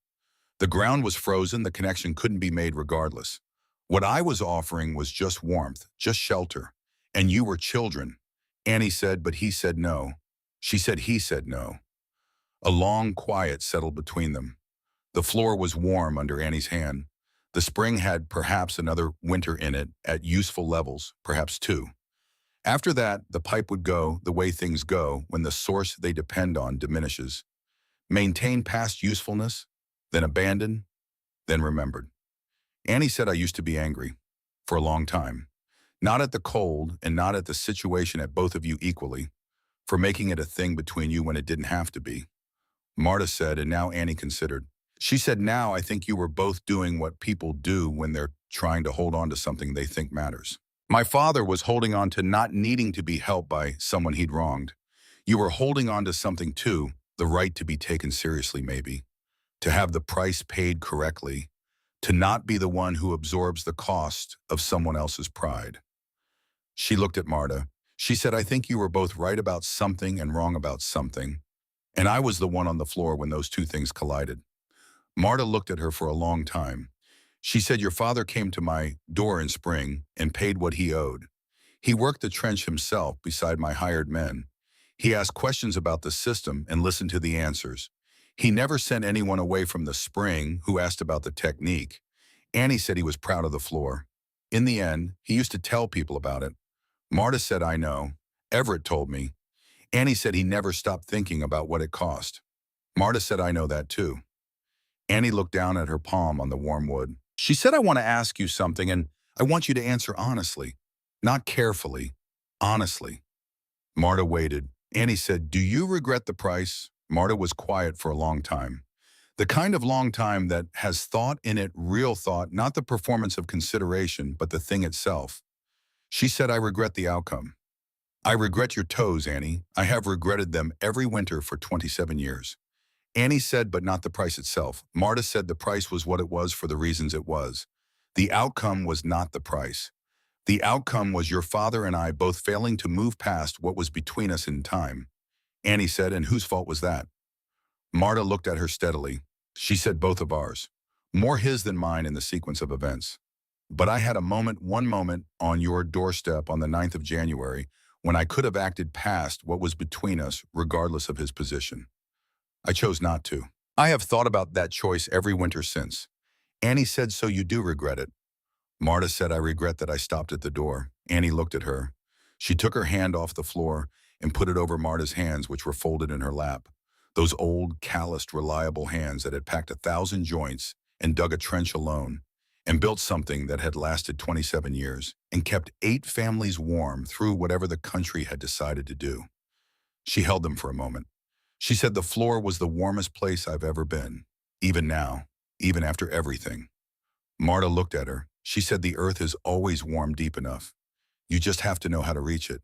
The ground was frozen, the connection couldn't be made regardless. What I was offering was just warmth, just shelter. And you were children. Annie said, but he said no. She said he said no. A long quiet settled between them. The floor was warm under Annie's hand. The spring had perhaps another winter in it at useful levels, perhaps 2. After that, the pipe would go the way things go when the source they depend on diminishes. Maintain past usefulness, then abandon, then remembered. Annie said I used to be angry, for a long time. Not at the cold and not at the situation at both of you equally, for making it a thing between you when it didn't have to be. Marta said, and now Annie considered. She said, now I think you were both doing what people do when they're trying to hold on to something they think matters. My father was holding on to not needing to be helped by someone he'd wronged. You were holding on to something too, the right to be taken seriously maybe, to have the price paid correctly, to not be the one who absorbs the cost of someone else's pride. She looked at Marta. She said, I think you were both right about something and wrong about something, and I was the one on the floor when those 2 things collided. Marta looked at her for a long time. She said, your father came to my door in spring and paid what he owed. He worked the trench himself beside my hired men. He asked questions about the system and listened to the answers. He never sent anyone away from the spring who asked about the technique. Annie said he was proud of the floor. In the end, he used to tell people about it. Marta said, I know. Everett told me. Annie said he never stopped thinking about what it cost. Marta said, I know that too. Annie looked down at her palm on the warm wood. She said, I want to ask you something, and I want you to answer honestly. Not carefully, honestly. Marta waited. Annie said, do you regret the price? Marta was quiet for a long time. The kind of long time that has thought in it, real thought, not the performance of consideration, but the thing itself. She said, I regret the outcome. I regret your toes, Annie. I have regretted them every winter for 27 years. Annie said, but not the price itself. Marta said the price was what it was for the reasons it was. The outcome was not the price. The outcome was your father and I both failing to move past what was between us in time. Annie said, and whose fault was that? Marta looked at her steadily. She said, both of ours. More his than mine in the sequence of events. But I had one moment on your doorstep on the 9th of January, when I could have acted past what was between us, regardless of his position. I chose not to. I have thought about that choice every winter since. Annie said, so you do regret it. Marta said, I regret that I stopped at the door. Annie looked at her. She took her hand off the floor and put it over Marta's hands, which were folded in her lap. Those old, calloused, reliable hands that had packed 1,000 joints and dug a trench alone and built something that had lasted 27 years and kept 8 families warm through whatever the country had decided to do. She held them for a moment. She said the floor was the warmest place I've ever been, even now, even after everything. Marta looked at her. She said the earth is always warm deep enough. You just have to know how to reach it.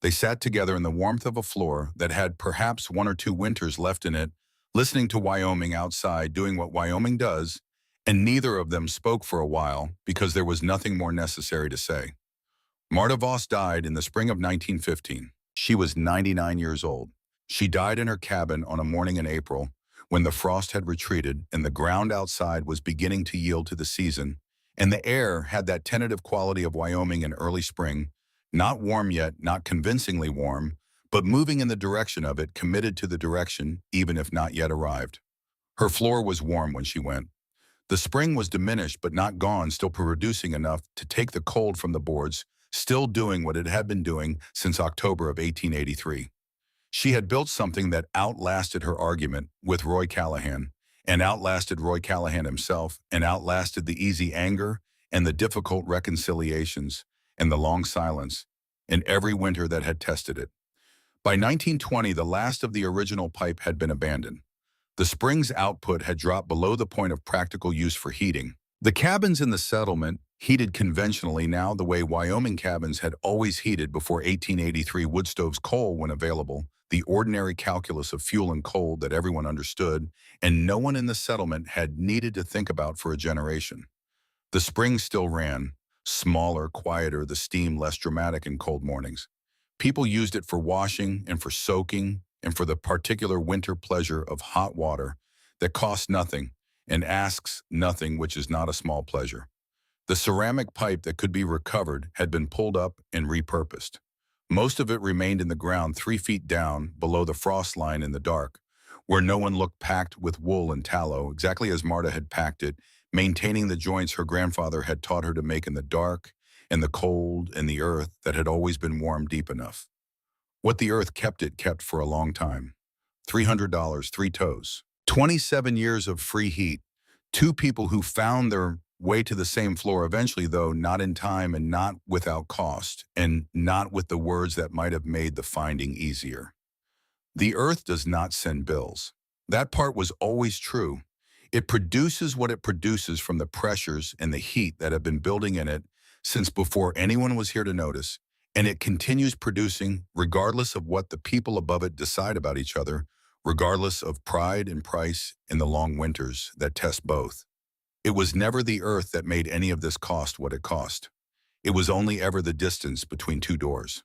They sat together in the warmth of a floor that had perhaps 1 or 2 winters left in it, listening to Wyoming outside doing what Wyoming does, and neither of them spoke for a while because there was nothing more necessary to say. Marta Voss died in the spring of 1915. She was 99 years old. She died in her cabin on a morning in April when the frost had retreated and the ground outside was beginning to yield to the season, and the air had that tentative quality of Wyoming in early spring, not warm yet, not convincingly warm, but moving in the direction of it, committed to the direction, even if not yet arrived. Her floor was warm when she went. The spring was diminished but not gone, still producing enough to take the cold from the boards, still doing what it had been doing since October of 1883. She had built something that outlasted her argument with Roy Callahan, and outlasted Roy Callahan himself, and outlasted the easy anger and the difficult reconciliations and the long silence in every winter that had tested it. By 1920, the last of the original pipe had been abandoned. The spring's output had dropped below the point of practical use for heating. The cabins in the settlement heated conventionally now the way Wyoming cabins had always heated before 1883 wood stoves. Coal, when available, the ordinary calculus of fuel and coal that everyone understood, and no one in the settlement had needed to think about for a generation. The spring still ran, smaller, quieter, the steam less dramatic in cold mornings. People used it for washing and for soaking and for the particular winter pleasure of hot water that costs nothing and asks nothing, which is not a small pleasure. The ceramic pipe that could be recovered had been pulled up and repurposed. Most of it remained in the ground 3 feet down below the frost line in the dark, where no one looked, packed with wool and tallow, exactly as Marta had packed it, maintaining the joints her grandfather had taught her to make in the dark and the cold and the earth that had always been warm deep enough. What the earth kept, it kept for a long time. $300, 3 toes. 27 years of free heat. Two people who found their way to the same floor eventually, though not in time and not without cost, and not with the words that might have made the finding easier. The earth does not send bills. That part was always true. It produces what it produces from the pressures and the heat that have been building in it since before anyone was here to notice, and it continues producing regardless of what the people above it decide about each other, regardless of pride and price in the long winters that test both. It was never the earth that made any of this cost what it cost. It was only ever the distance between two doors.